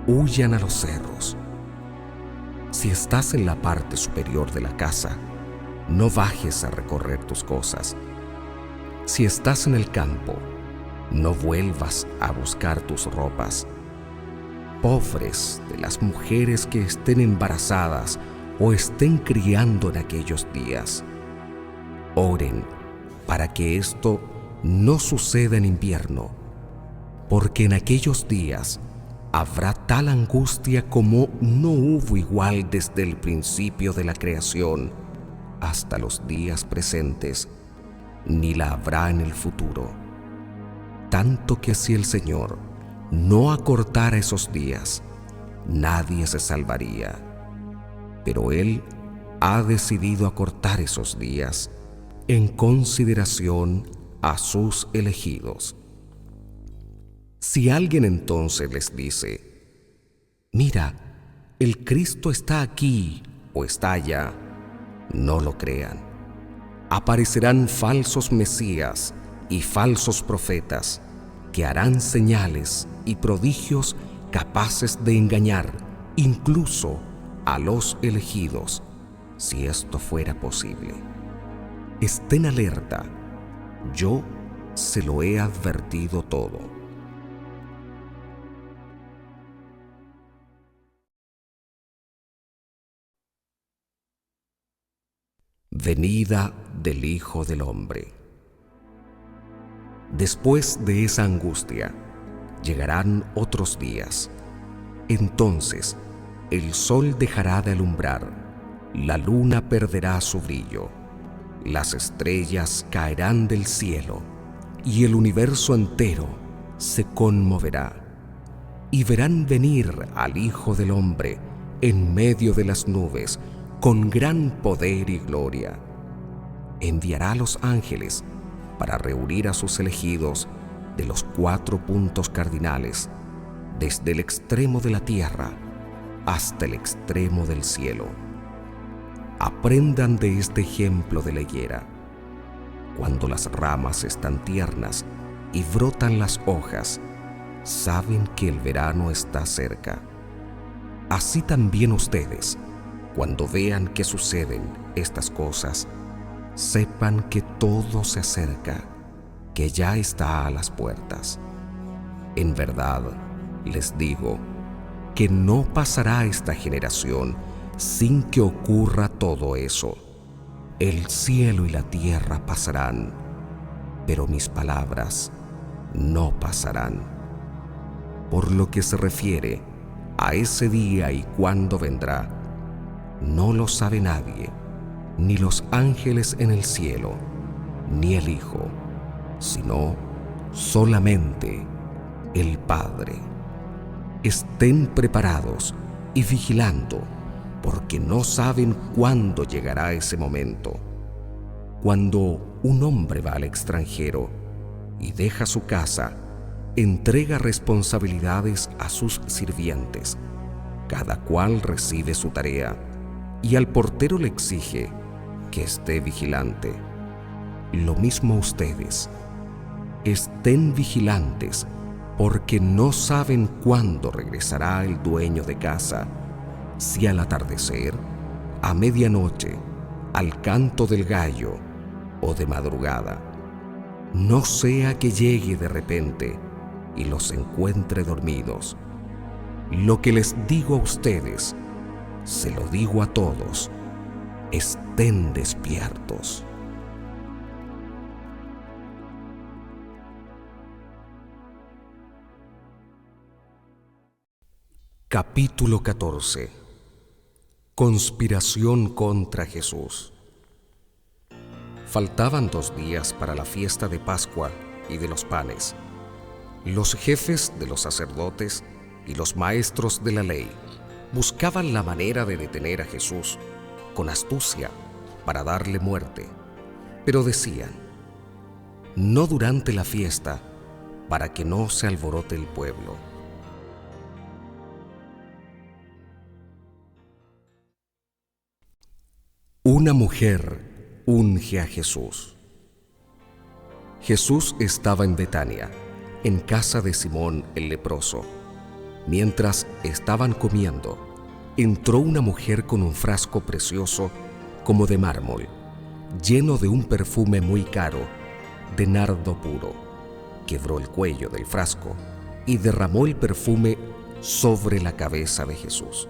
huyan a los cerros. Si estás en la parte superior de la casa, no bajes a recorrer tus cosas. Si estás en el campo, no vuelvas a buscar tus ropas. Pobres de las mujeres que estén embarazadas o estén criando en aquellos días. Oren para que esto no suceda en invierno, porque en aquellos días habrá tal angustia como no hubo igual desde el principio de la creación hasta los días presentes, ni la habrá en el futuro. Tanto que si el Señor no acortara esos días, nadie se salvaría. Pero Él ha decidido acortar esos días en consideración a sus elegidos. Si alguien entonces les dice: mira, el Cristo está aquí o está allá, no lo crean. Aparecerán falsos mesías y falsos profetas que harán señales y prodigios capaces de engañar incluso a los elegidos, si esto fuera posible. Estén alerta, yo se lo he advertido todo. Venida del Hijo del Hombre. Después de esa angustia, llegarán otros días. Entonces, el sol dejará de alumbrar, la luna perderá su brillo, las estrellas caerán del cielo y el universo entero se conmoverá. Y verán venir al Hijo del Hombre en medio de las nubes con gran poder y gloria. Enviará a los ángeles para reunir a sus elegidos de los 4 puntos cardinales, desde el extremo de la tierra hasta el extremo del cielo. Aprendan de este ejemplo de la higuera. Cuando las ramas están tiernas y brotan las hojas, saben que el verano está cerca. Así también ustedes, cuando vean que suceden estas cosas, sepan que todo se acerca, que ya está a las puertas. En verdad, les digo que no pasará esta generación sin que ocurra todo eso. El cielo y la tierra pasarán, pero mis palabras no pasarán. Por lo que se refiere a ese día y cuándo vendrá, no lo sabe nadie, ni los ángeles en el cielo, ni el Hijo, sino solamente el Padre. Estén preparados y vigilando, porque no saben cuándo llegará ese momento. Cuando un hombre va al extranjero y deja su casa, entrega responsabilidades a sus sirvientes. Cada cual recibe su tarea, y al portero le exige que esté vigilante. Lo mismo ustedes. Estén vigilantes, porque no saben cuándo regresará el dueño de casa, si al atardecer, a medianoche, al canto del gallo o de madrugada. No sea que llegue de repente y los encuentre dormidos. Lo que les digo a ustedes, se lo digo a todos: estén despiertos. Capítulo 14. Conspiración contra Jesús. Faltaban 2 días para la fiesta de Pascua y de los panes. Los jefes de los sacerdotes y los maestros de la ley buscaban la manera de detener a Jesús con astucia para darle muerte, pero decían: no durante la fiesta, para que no se alborote el pueblo. Una mujer unge a Jesús. Jesús estaba en Betania, en casa de Simón el leproso. Mientras estaban comiendo, entró una mujer con un frasco precioso como de mármol, lleno de un perfume muy caro, de nardo puro. Quebró el cuello del frasco y derramó el perfume sobre la cabeza de Jesús.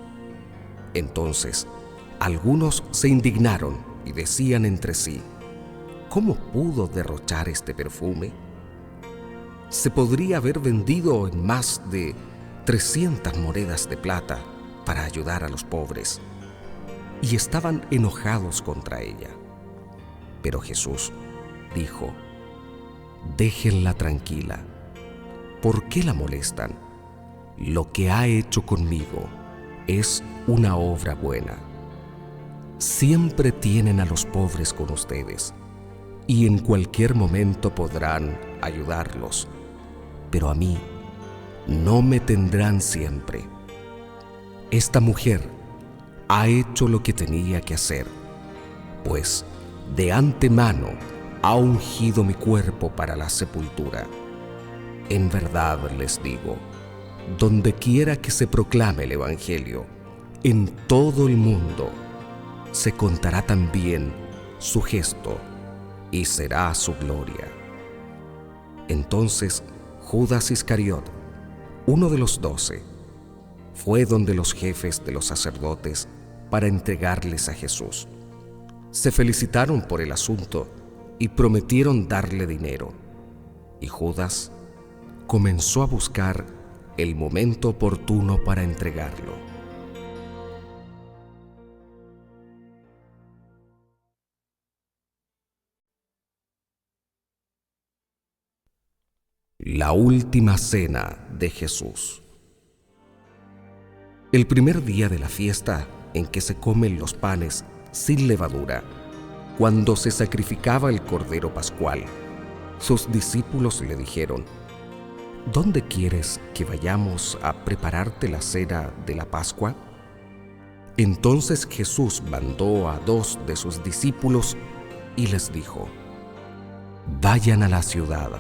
Entonces, algunos se indignaron y decían entre sí: ¿cómo pudo derrochar este perfume? Se podría haber vendido en más de 300 monedas de plata para ayudar a los pobres. Y estaban enojados contra ella. Pero Jesús dijo: déjenla tranquila. ¿Por qué la molestan? Lo que ha hecho conmigo es una obra buena. Siempre tienen a los pobres con ustedes y en cualquier momento podrán ayudarlos, pero a mí no me tendrán siempre. Esta mujer ha hecho lo que tenía que hacer, pues de antemano ha ungido mi cuerpo para la sepultura. En verdad les digo, donde quiera que se proclame el Evangelio, en todo el mundo, se contará también su gesto y será su gloria. Entonces Judas Iscariot, uno de los 12, fue donde los jefes de los sacerdotes para entregarles a Jesús. Se felicitaron por el asunto y prometieron darle dinero. Y Judas comenzó a buscar el momento oportuno para entregarlo. La última cena de Jesús. El primer día de la fiesta en que se comen los panes sin levadura, cuando se sacrificaba el cordero pascual, sus discípulos le dijeron: ¿dónde quieres que vayamos a prepararte la cena de la Pascua? Entonces Jesús mandó a 2 de sus discípulos y les dijo: vayan a la ciudad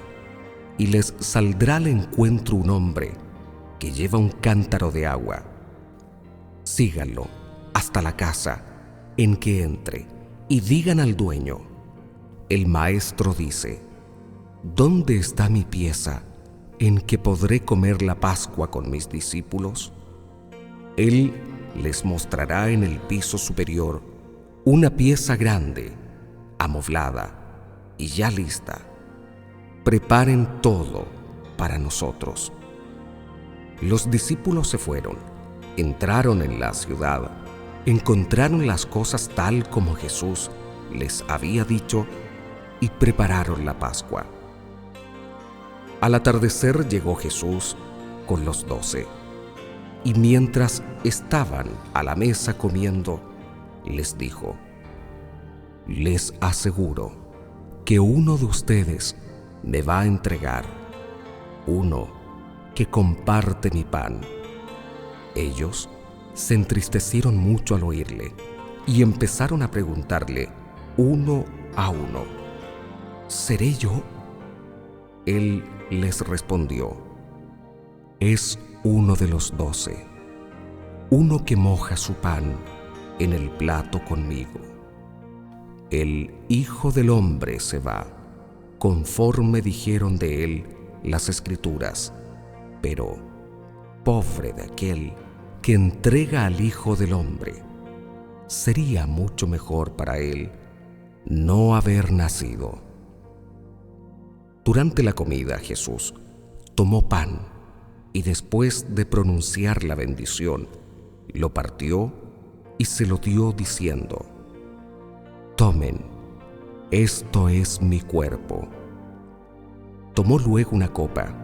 y les saldrá al encuentro un hombre que lleva un cántaro de agua. Síganlo hasta la casa en que entre y digan al dueño: el maestro dice, ¿dónde está mi pieza en que podré comer la Pascua con mis discípulos? Él les mostrará en el piso superior una pieza grande, amoblada y ya lista. Preparen todo para nosotros. Los discípulos se fueron, entraron en la ciudad, encontraron las cosas tal como Jesús les había dicho y prepararon la Pascua. Al atardecer llegó Jesús con los 12, y mientras estaban a la mesa comiendo, les dijo: les aseguro que uno de ustedes me va a entregar, uno que comparte mi pan. Ellos se entristecieron mucho al oírle y empezaron a preguntarle uno a uno: ¿seré yo? Él les respondió: es uno de los 12, uno que moja su pan en el plato conmigo. El Hijo del Hombre se va, conforme dijeron de él las Escrituras, pero pobre de aquel que entrega al Hijo del Hombre. Sería mucho mejor para él no haber nacido. Durante la comida, Jesús tomó pan y después de pronunciar la bendición, lo partió y se lo dio diciendo: «Tomen, esto es mi cuerpo». Tomó luego una copa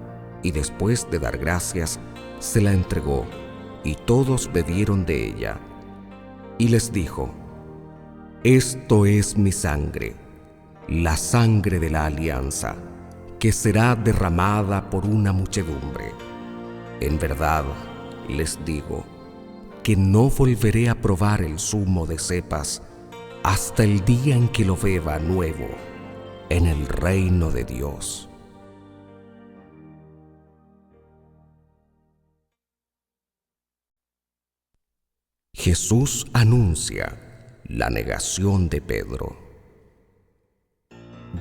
y después de dar gracias, se la entregó y todos bebieron de ella. Y les dijo: «Esto es mi sangre, la sangre de la alianza, que será derramada por una muchedumbre. En verdad, les digo que no volveré a probar el zumo de cepas hasta el día en que lo beba nuevo en el reino de Dios». Jesús anuncia la negación de Pedro.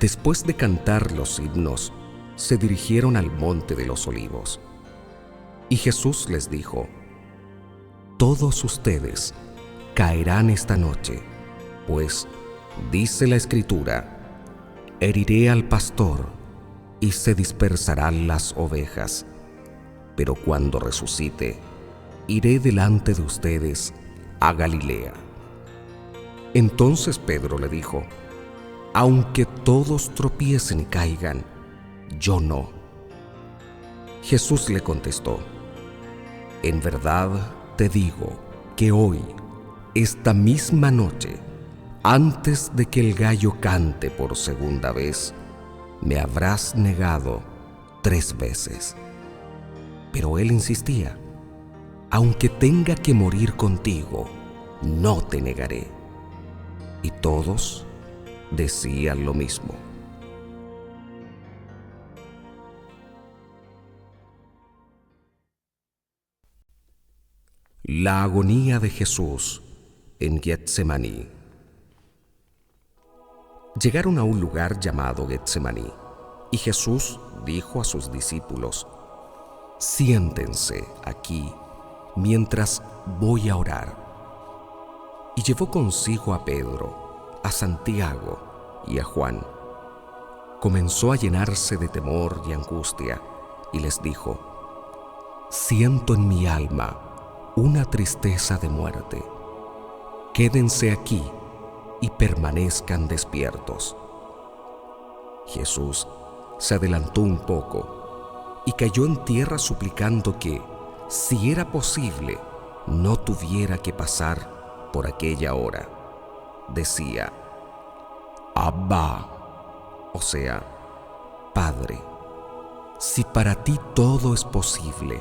Después de cantar los himnos, se dirigieron al monte de los Olivos. Y Jesús les dijo: «Todos ustedes caerán esta noche, pues dice la Escritura: heriré al pastor y se dispersarán las ovejas. Pero cuando resucite, iré delante de ustedes a Galilea». Entonces Pedro le dijo: «Aunque todos tropiecen y caigan, yo no». Jesús le contestó: «En verdad te digo que hoy, esta misma noche, antes de que el gallo cante por segunda vez, me habrás negado 3 veces». Pero él insistía: «Aunque tenga que morir contigo, no te negaré». Y todos decían lo mismo. La agonía de Jesús en Getsemaní. Llegaron a un lugar llamado Getsemaní, y Jesús dijo a sus discípulos: «Siéntense aquí mientras voy a orar». Y llevó consigo a Pedro, a Santiago y a Juan. Comenzó a llenarse de temor y angustia, y les dijo: «Siento en mi alma una tristeza de muerte. Quédense aquí y permanezcan despiertos». Jesús se adelantó un poco y cayó en tierra suplicando que, si era posible, no tuviera que pasar por aquella hora. Decía: «Abba», o sea, Padre, si para ti todo es posible,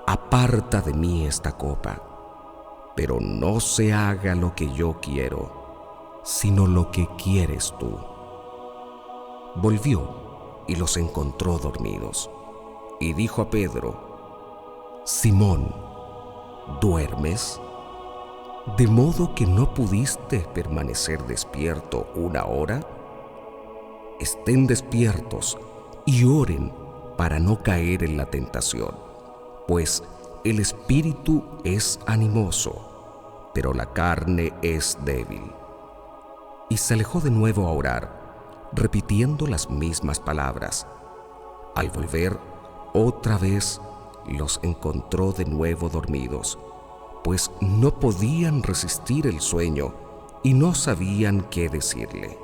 aparta de mí esta copa, pero no se haga lo que yo quiero, sino lo que quieres tú. Volvió y los encontró dormidos, y dijo a Pedro: «Simón, ¿duermes? ¿De modo que no pudiste permanecer despierto 1 hora? Estén despiertos y oren para no caer en la tentación, pues el espíritu es animoso, pero la carne es débil». Y se alejó de nuevo a orar, repitiendo las mismas palabras. Al volver, otra vez los encontró de nuevo dormidos, pues no podían resistir el sueño y no sabían qué decirle.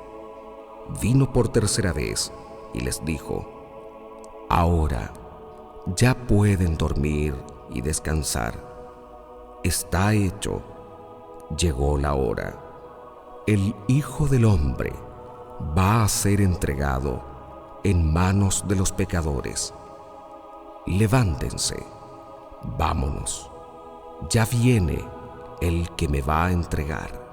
Vino por tercera vez y les dijo: «Ahora ya pueden dormir y descansar. Está hecho, llegó la hora. El Hijo del Hombre va a ser entregado en manos de los pecadores. Levántense, vámonos. Ya viene el que me va a entregar».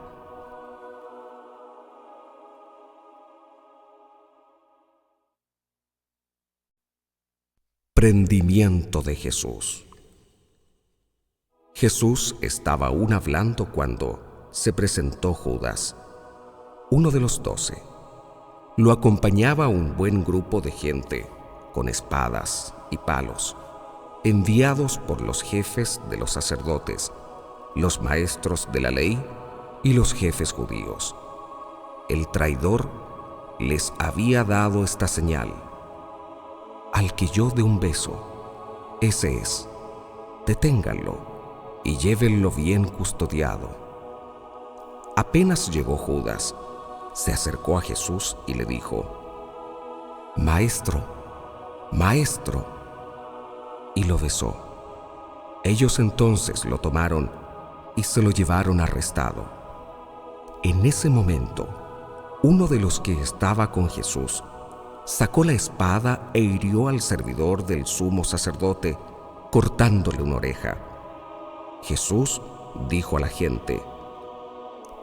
Prendimiento de Jesús. Jesús estaba aún hablando cuando se presentó Judas, uno de los 12. Lo acompañaba un buen grupo de gente con espadas y palos, enviados por los jefes de los sacerdotes, los maestros de la ley y los jefes judíos. El traidor les había dado esta señal: al que yo dé un beso, ese es. Deténganlo y llévenlo bien custodiado. Apenas llegó Judas, se acercó a Jesús y le dijo: Maestro, Maestro, y lo besó. Ellos entonces lo tomaron y se lo llevaron arrestado. En ese momento, uno de los que estaba con Jesús sacó la espada e hirió al servidor del sumo sacerdote, cortándole una oreja. Jesús dijo a la gente: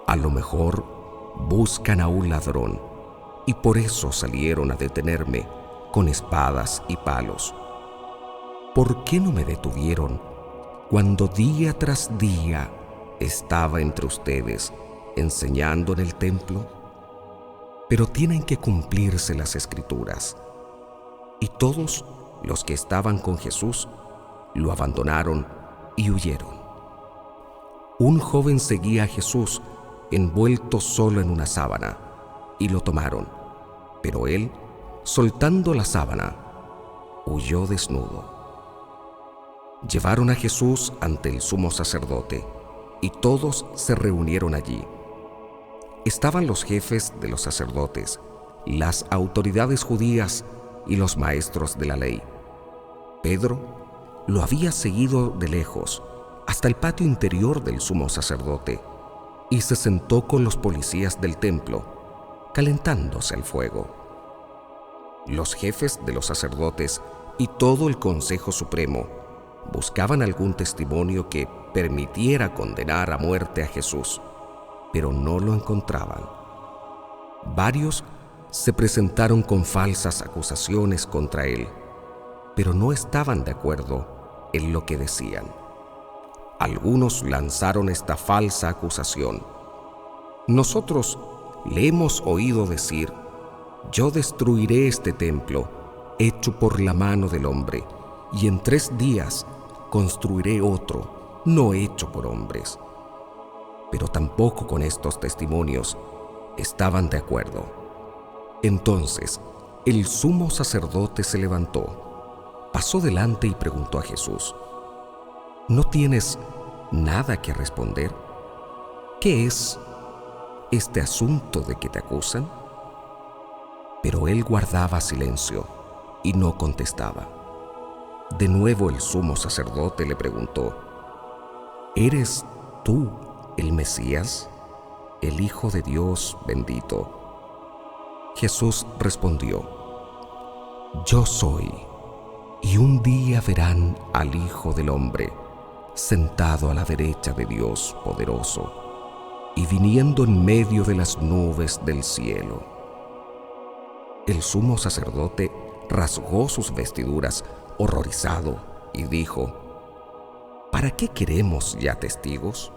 a lo mejor buscan a un ladrón y por eso salieron a detenerme con espadas y palos. ¿Por qué no me detuvieron cuando día tras día estaba entre ustedes enseñando en el templo? Pero tienen que cumplirse las Escrituras. Y todos los que estaban con Jesús lo abandonaron y huyeron. Un joven seguía a Jesús envuelto solo en una sábana, y lo tomaron, pero él, soltando la sábana, huyó desnudo. Llevaron a Jesús ante el sumo sacerdote, y todos se reunieron allí. Estaban los jefes de los sacerdotes, las autoridades judías y los maestros de la ley. Pedro lo había seguido de lejos hasta el patio interior del sumo sacerdote y se sentó con los policías del templo, calentándose al fuego. Los jefes de los sacerdotes y todo el Consejo Supremo buscaban algún testimonio que permitiera condenar a muerte a Jesús, pero no lo encontraban. Varios se presentaron con falsas acusaciones contra él, pero no estaban de acuerdo en lo que decían. Algunos lanzaron esta falsa acusación: nosotros le hemos oído decir: yo destruiré este templo hecho por la mano del hombre, y en 3 días construiré otro no hecho por hombres. Pero tampoco con estos testimonios estaban de acuerdo. Entonces el sumo sacerdote se levantó, pasó delante y preguntó a Jesús: ¿no tienes nada que responder? ¿Qué es este asunto de que te acusan? Pero él guardaba silencio y no contestaba. De nuevo el sumo sacerdote le preguntó: ¿eres tú el Mesías, el Hijo de Dios bendito? Jesús respondió: yo soy, y un día verán al Hijo del Hombre sentado a la derecha de Dios Poderoso y viniendo en medio de las nubes del cielo. El sumo sacerdote rasgó sus vestiduras horrorizado y dijo: ¿para qué queremos ya testigos?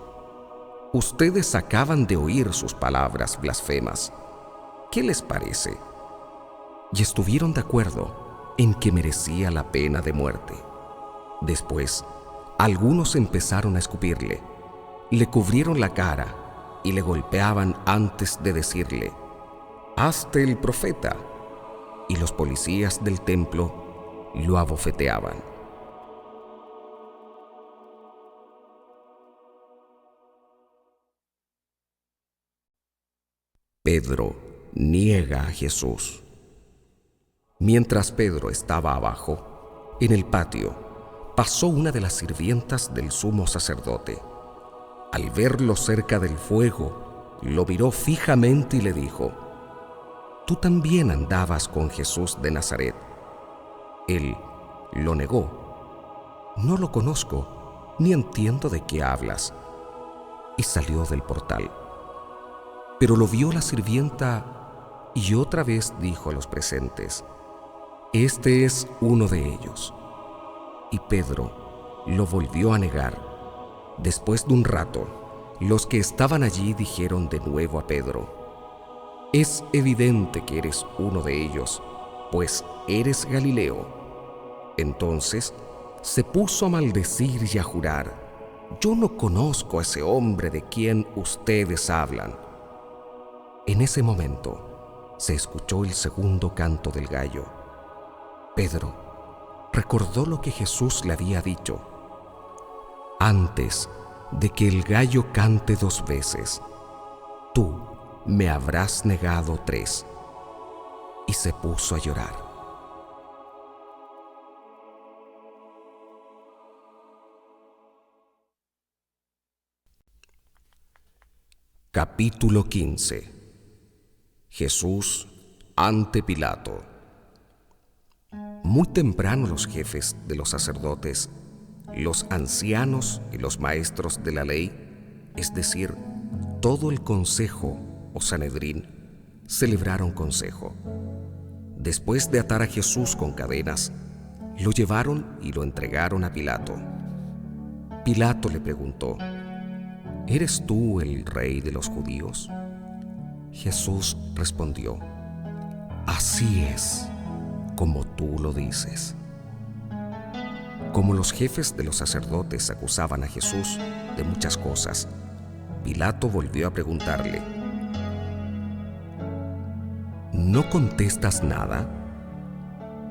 Ustedes acaban de oír sus palabras blasfemas. ¿Qué les parece? Y estuvieron de acuerdo en que merecía la pena de muerte. Después, algunos empezaron a escupirle, le cubrieron la cara y le golpeaban antes de decirle: «¡Hazte el profeta!». Y los policías del templo lo abofeteaban. Pedro niega a Jesús. Mientras Pedro estaba abajo, en el patio, pasó una de las sirvientas del sumo sacerdote. Al verlo cerca del fuego, lo miró fijamente y le dijo: «Tú también andabas con Jesús de Nazaret». Él lo negó: «No lo conozco, ni entiendo de qué hablas». Y salió del portal. Pero lo vio la sirvienta y otra vez dijo a los presentes: «Este es uno de ellos». Y Pedro lo volvió a negar. Después de un rato, Los que estaban allí dijeron de nuevo a Pedro: «Es evidente que eres uno de ellos, pues eres Galileo». Entonces se puso a maldecir y a jurar: «Yo no conozco a ese hombre de quien ustedes hablan». En ese momento se escuchó el segundo canto del gallo. Pedro recordó lo que Jesús le había dicho: «Antes de que el gallo cante 2 veces, tú me habrás negado 3». Y se puso a llorar. Capítulo 15. Jesús ante Pilato. Muy temprano los jefes de los sacerdotes, los ancianos y los maestros de la ley, es decir, todo el consejo o Sanedrín, celebraron consejo. Después de atar a Jesús con cadenas, lo llevaron y lo entregaron a Pilato. Pilato le preguntó: «¿Eres tú el rey de los judíos?». Jesús respondió: «Así es, como tú lo dices». Como los jefes de los sacerdotes acusaban a Jesús de muchas cosas, Pilato volvió a preguntarle: ¿no contestas nada?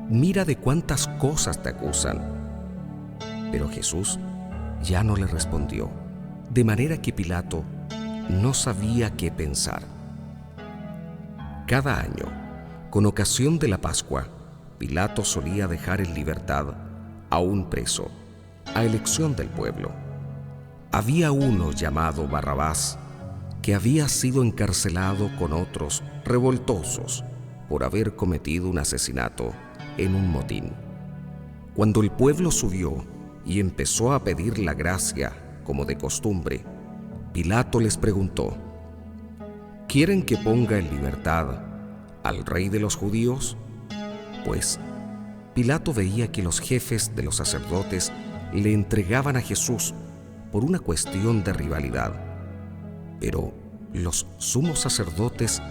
Mira de cuántas cosas te acusan. Pero Jesús ya no le respondió, de manera que Pilato no sabía qué pensar. Cada año, con ocasión de la Pascua, Pilato solía dejar en libertad a un preso, a elección del pueblo. Había uno llamado Barrabás, que había sido encarcelado con otros revoltosos por haber cometido un asesinato en un motín. Cuando el pueblo subió y empezó a pedir la gracia como de costumbre, Pilato les preguntó: ¿quieren que ponga en libertad al rey de los judíos? Pues Pilato veía que los jefes de los sacerdotes le entregaban a Jesús por una cuestión de rivalidad. Pero los sumos sacerdotes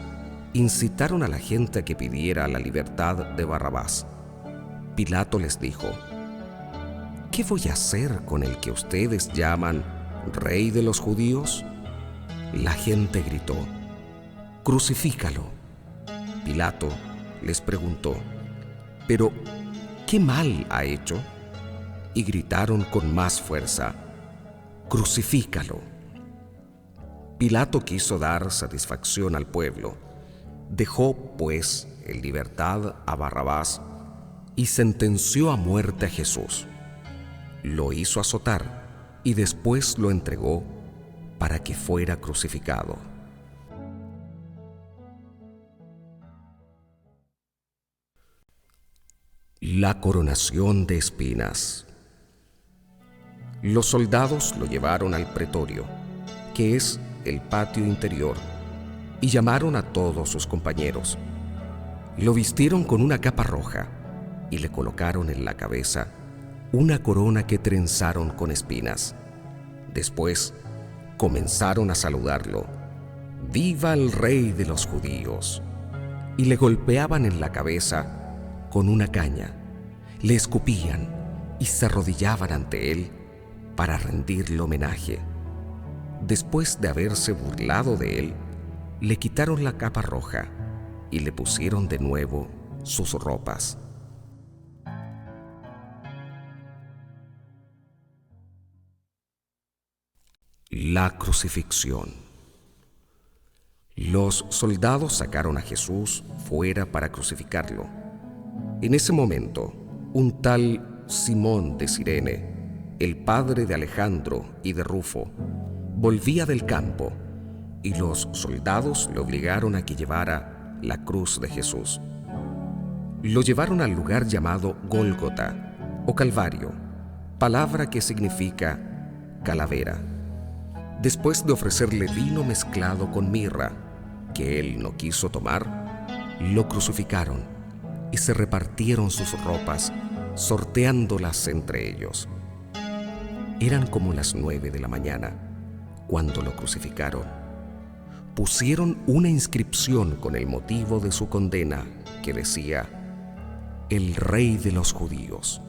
incitaron a la gente a que pidiera la libertad de Barrabás. Pilato les dijo: ¿qué voy a hacer con el que ustedes llaman rey de los judíos? La gente gritó: «¡Crucifícalo!». Pilato les preguntó: «¿pero qué mal ha hecho?». Y gritaron con más fuerza: «¡Crucifícalo!». Pilato quiso dar satisfacción al pueblo. Dejó, pues, en libertad a Barrabás y sentenció a muerte a Jesús. Lo hizo azotar y después lo entregó para que fuera crucificado. La coronación de espinas. Los soldados lo llevaron al pretorio, que es el patio interior, y llamaron a todos sus compañeros. Lo vistieron con una capa roja y le colocaron en la cabeza una corona que trenzaron con espinas. Después comenzaron a saludarlo: «¡Viva el rey de los judíos!». Y le golpeaban en la cabeza con una caña, le escupían y se arrodillaban ante él para rendirle homenaje. Después de haberse burlado de él, le quitaron la capa roja y le pusieron de nuevo sus ropas. La crucifixión. Los soldados sacaron a Jesús fuera para crucificarlo. En ese momento, un tal Simón de Cirene, el padre de Alejandro y de Rufo, volvía del campo, y los soldados le obligaron a que llevara la cruz de Jesús. Lo llevaron al lugar llamado Gólgota o Calvario, palabra que significa calavera. Después de ofrecerle vino mezclado con mirra, que él no quiso tomar, lo crucificaron y se repartieron sus ropas, sorteándolas entre ellos. Eran como las 9 de la mañana, Cuando lo crucificaron, pusieron una inscripción con el motivo de su condena que decía: El Rey de los Judíos.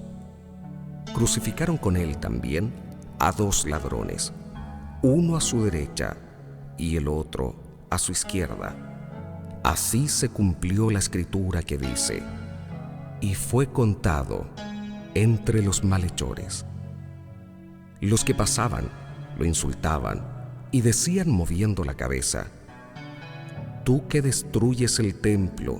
Crucificaron con él también a 2 ladrones, uno a su derecha y el otro a su izquierda. Así se cumplió la escritura que dice: y fue contado entre los malhechores. Los que pasaban lo insultaban y decían moviendo la cabeza: Tú que destruyes el templo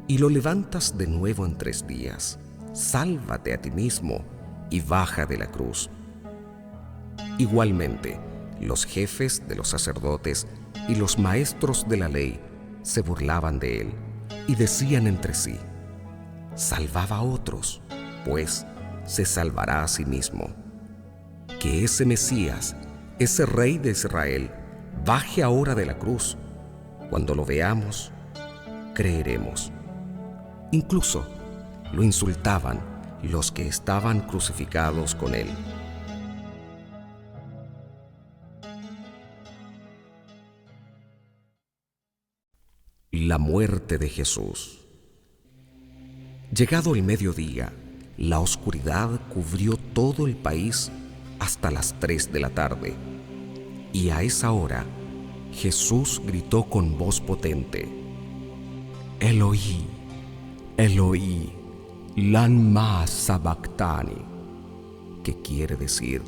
y lo levantas de nuevo en 3 días, sálvate a ti mismo y baja de la cruz. Igualmente, los jefes de los sacerdotes y los maestros de la ley se burlaban de él y decían entre sí: Salvaba a otros, pues se salvará a sí mismo. Que ese Mesías, ese Rey de Israel, baje ahora de la cruz. Cuando lo veamos, creeremos. Incluso lo insultaban los que estaban crucificados con él. La muerte de Jesús. Llegado el mediodía, la oscuridad cubrió todo el país hasta las 3 de la tarde, y a esa hora Jesús gritó con voz potente: Eloí, Eloí, lama sabactani, que quiere decir: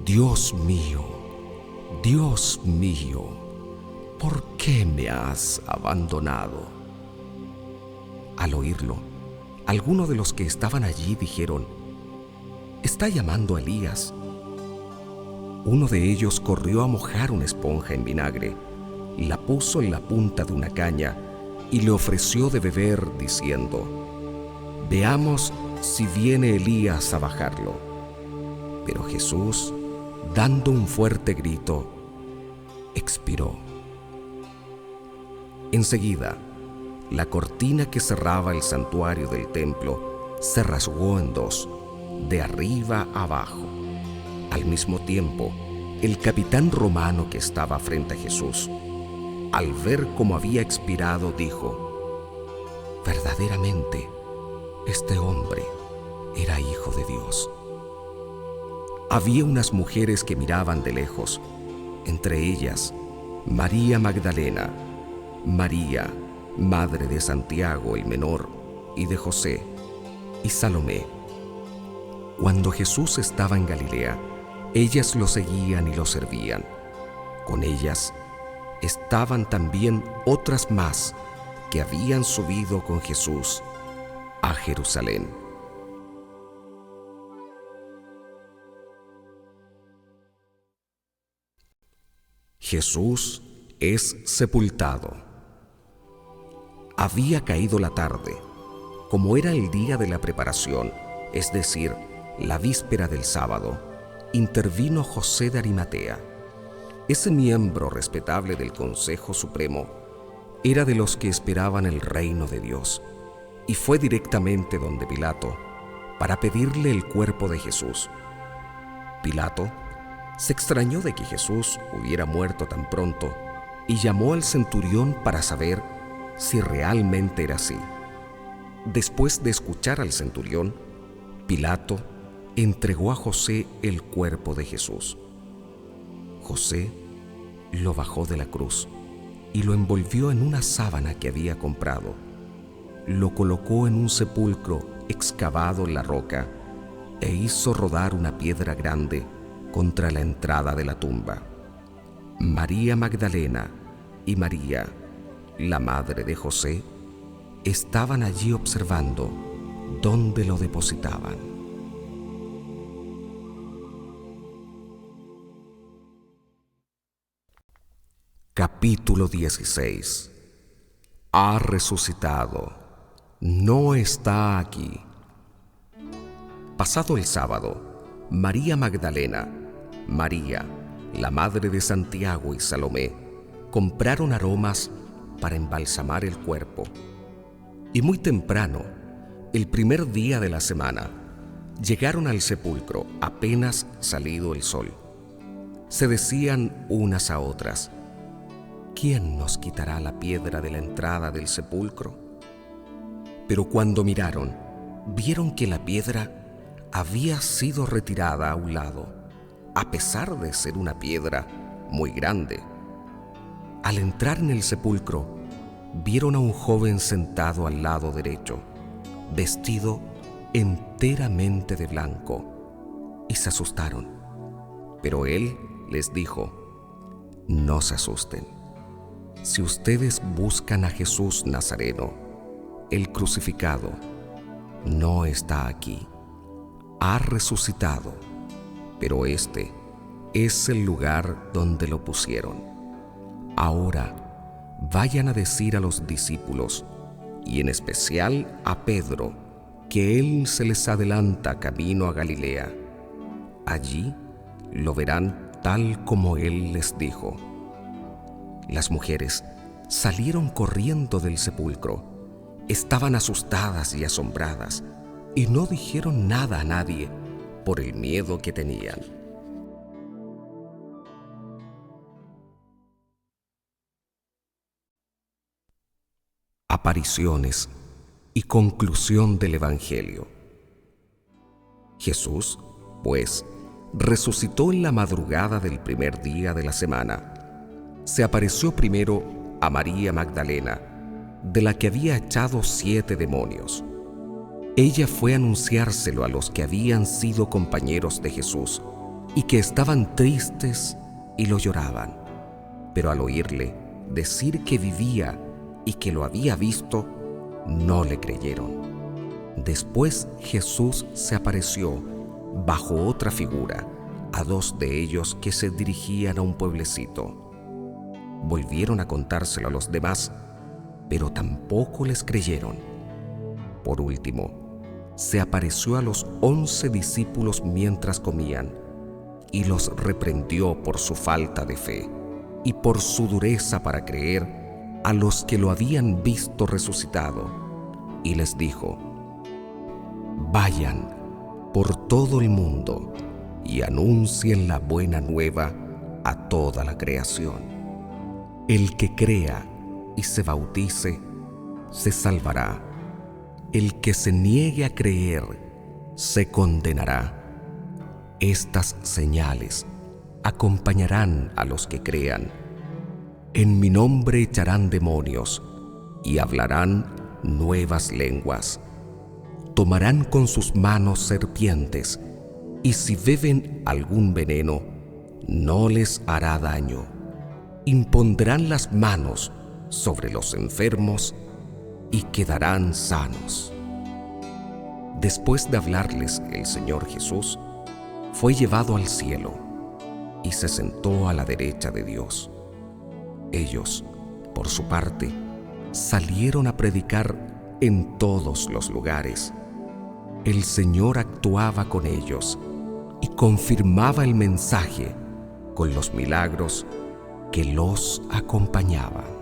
Dios mío, ¿por qué me has abandonado? Al oírlo, algunos de los que estaban allí dijeron: Está llamando a Elías. Uno de ellos corrió a mojar una esponja en vinagre, la puso en la punta de una caña y le ofreció de beber, diciendo: Veamos si viene Elías a bajarlo. Pero Jesús, dando un fuerte grito, expiró. Enseguida, la cortina que cerraba el santuario del templo se rasgó en 2, de arriba a abajo. Al mismo tiempo, el capitán romano que estaba frente a Jesús, al ver cómo había expirado, dijo: Verdaderamente, este hombre era hijo de Dios. Había unas mujeres que miraban de lejos, entre ellas María Magdalena, María, madre de Santiago el menor y de José, y Salomé. Cuando Jesús estaba en Galilea, ellas lo seguían y lo servían. Con ellas estaban también otras más que habían subido con Jesús a Jerusalén. Jesús es sepultado. Había caído la tarde, como era el día de la preparación, es decir, la víspera del sábado. Intervino José de Arimatea. Ese miembro respetable del Consejo Supremo era de los que esperaban el reino de Dios, y fue directamente donde Pilato para pedirle el cuerpo de Jesús. Pilato se extrañó de que Jesús hubiera muerto tan pronto y llamó al centurión para saber si realmente era así. Después de escuchar al centurión, Pilato entregó a José el cuerpo de Jesús. José lo bajó de la cruz y lo envolvió en una sábana que había comprado. Lo colocó en un sepulcro excavado en la roca e hizo rodar una piedra grande contra la entrada de la tumba. María Magdalena y María, la madre de José, estaban allí observando dónde lo depositaban. Capítulo 16. Ha resucitado, no está aquí. Pasado el sábado, María Magdalena, María, la madre de Santiago y Salomé, compraron aromas para embalsamar el cuerpo. Y muy temprano, el primer día de la semana, llegaron al sepulcro apenas salido el sol. se decían unas a otras: ¿quién nos quitará la piedra de la entrada del sepulcro? Pero cuando miraron, vieron que la piedra había sido retirada a un lado, a pesar de ser una piedra muy grande. Al entrar en el sepulcro, vieron a un joven sentado al lado derecho, vestido enteramente de blanco, y se asustaron. Pero él les dijo: no se asusten. Si ustedes buscan a Jesús Nazareno, el crucificado, no está aquí. Ha resucitado, pero este es el lugar donde lo pusieron. Ahora vayan a decir a los discípulos, y en especial a Pedro, que él se les adelanta camino a Galilea. Allí lo verán tal como él les dijo. Las mujeres salieron corriendo del sepulcro. Estaban asustadas y asombradas, y no dijeron nada a nadie por el miedo que tenían. Apariciones y conclusión del Evangelio. Jesús, pues, resucitó en la madrugada del primer día de la semana. Se apareció primero a María Magdalena, de la que había echado 7 demonios. Ella fue a anunciárselo a los que habían sido compañeros de Jesús y que estaban tristes y lo lloraban. Pero al oírle decir que vivía y que lo había visto, no le creyeron. Después Jesús se apareció bajo otra figura a 2 de ellos que se dirigían a un pueblecito. Volvieron a contárselo a los demás, pero tampoco les creyeron. Por último, se apareció a los 11 discípulos mientras comían y los reprendió por su falta de fe y por su dureza para creer a los que lo habían visto resucitado, y les dijo: vayan por todo el mundo y anuncien la buena nueva a toda la creación. El que crea y se bautice se salvará. El que se niegue a creer se condenará. Estas señales acompañarán a los que crean. En mi nombre echarán demonios y hablarán nuevas lenguas. Tomarán con sus manos serpientes, y si beben algún veneno, no les hará daño. Impondrán las manos sobre los enfermos y quedarán sanos. Después de hablarles el Señor Jesús, fue llevado al cielo y se sentó a la derecha de Dios. Ellos, por su parte, salieron a predicar en todos los lugares. El Señor actuaba con ellos y confirmaba el mensaje con los milagros que los acompañaban.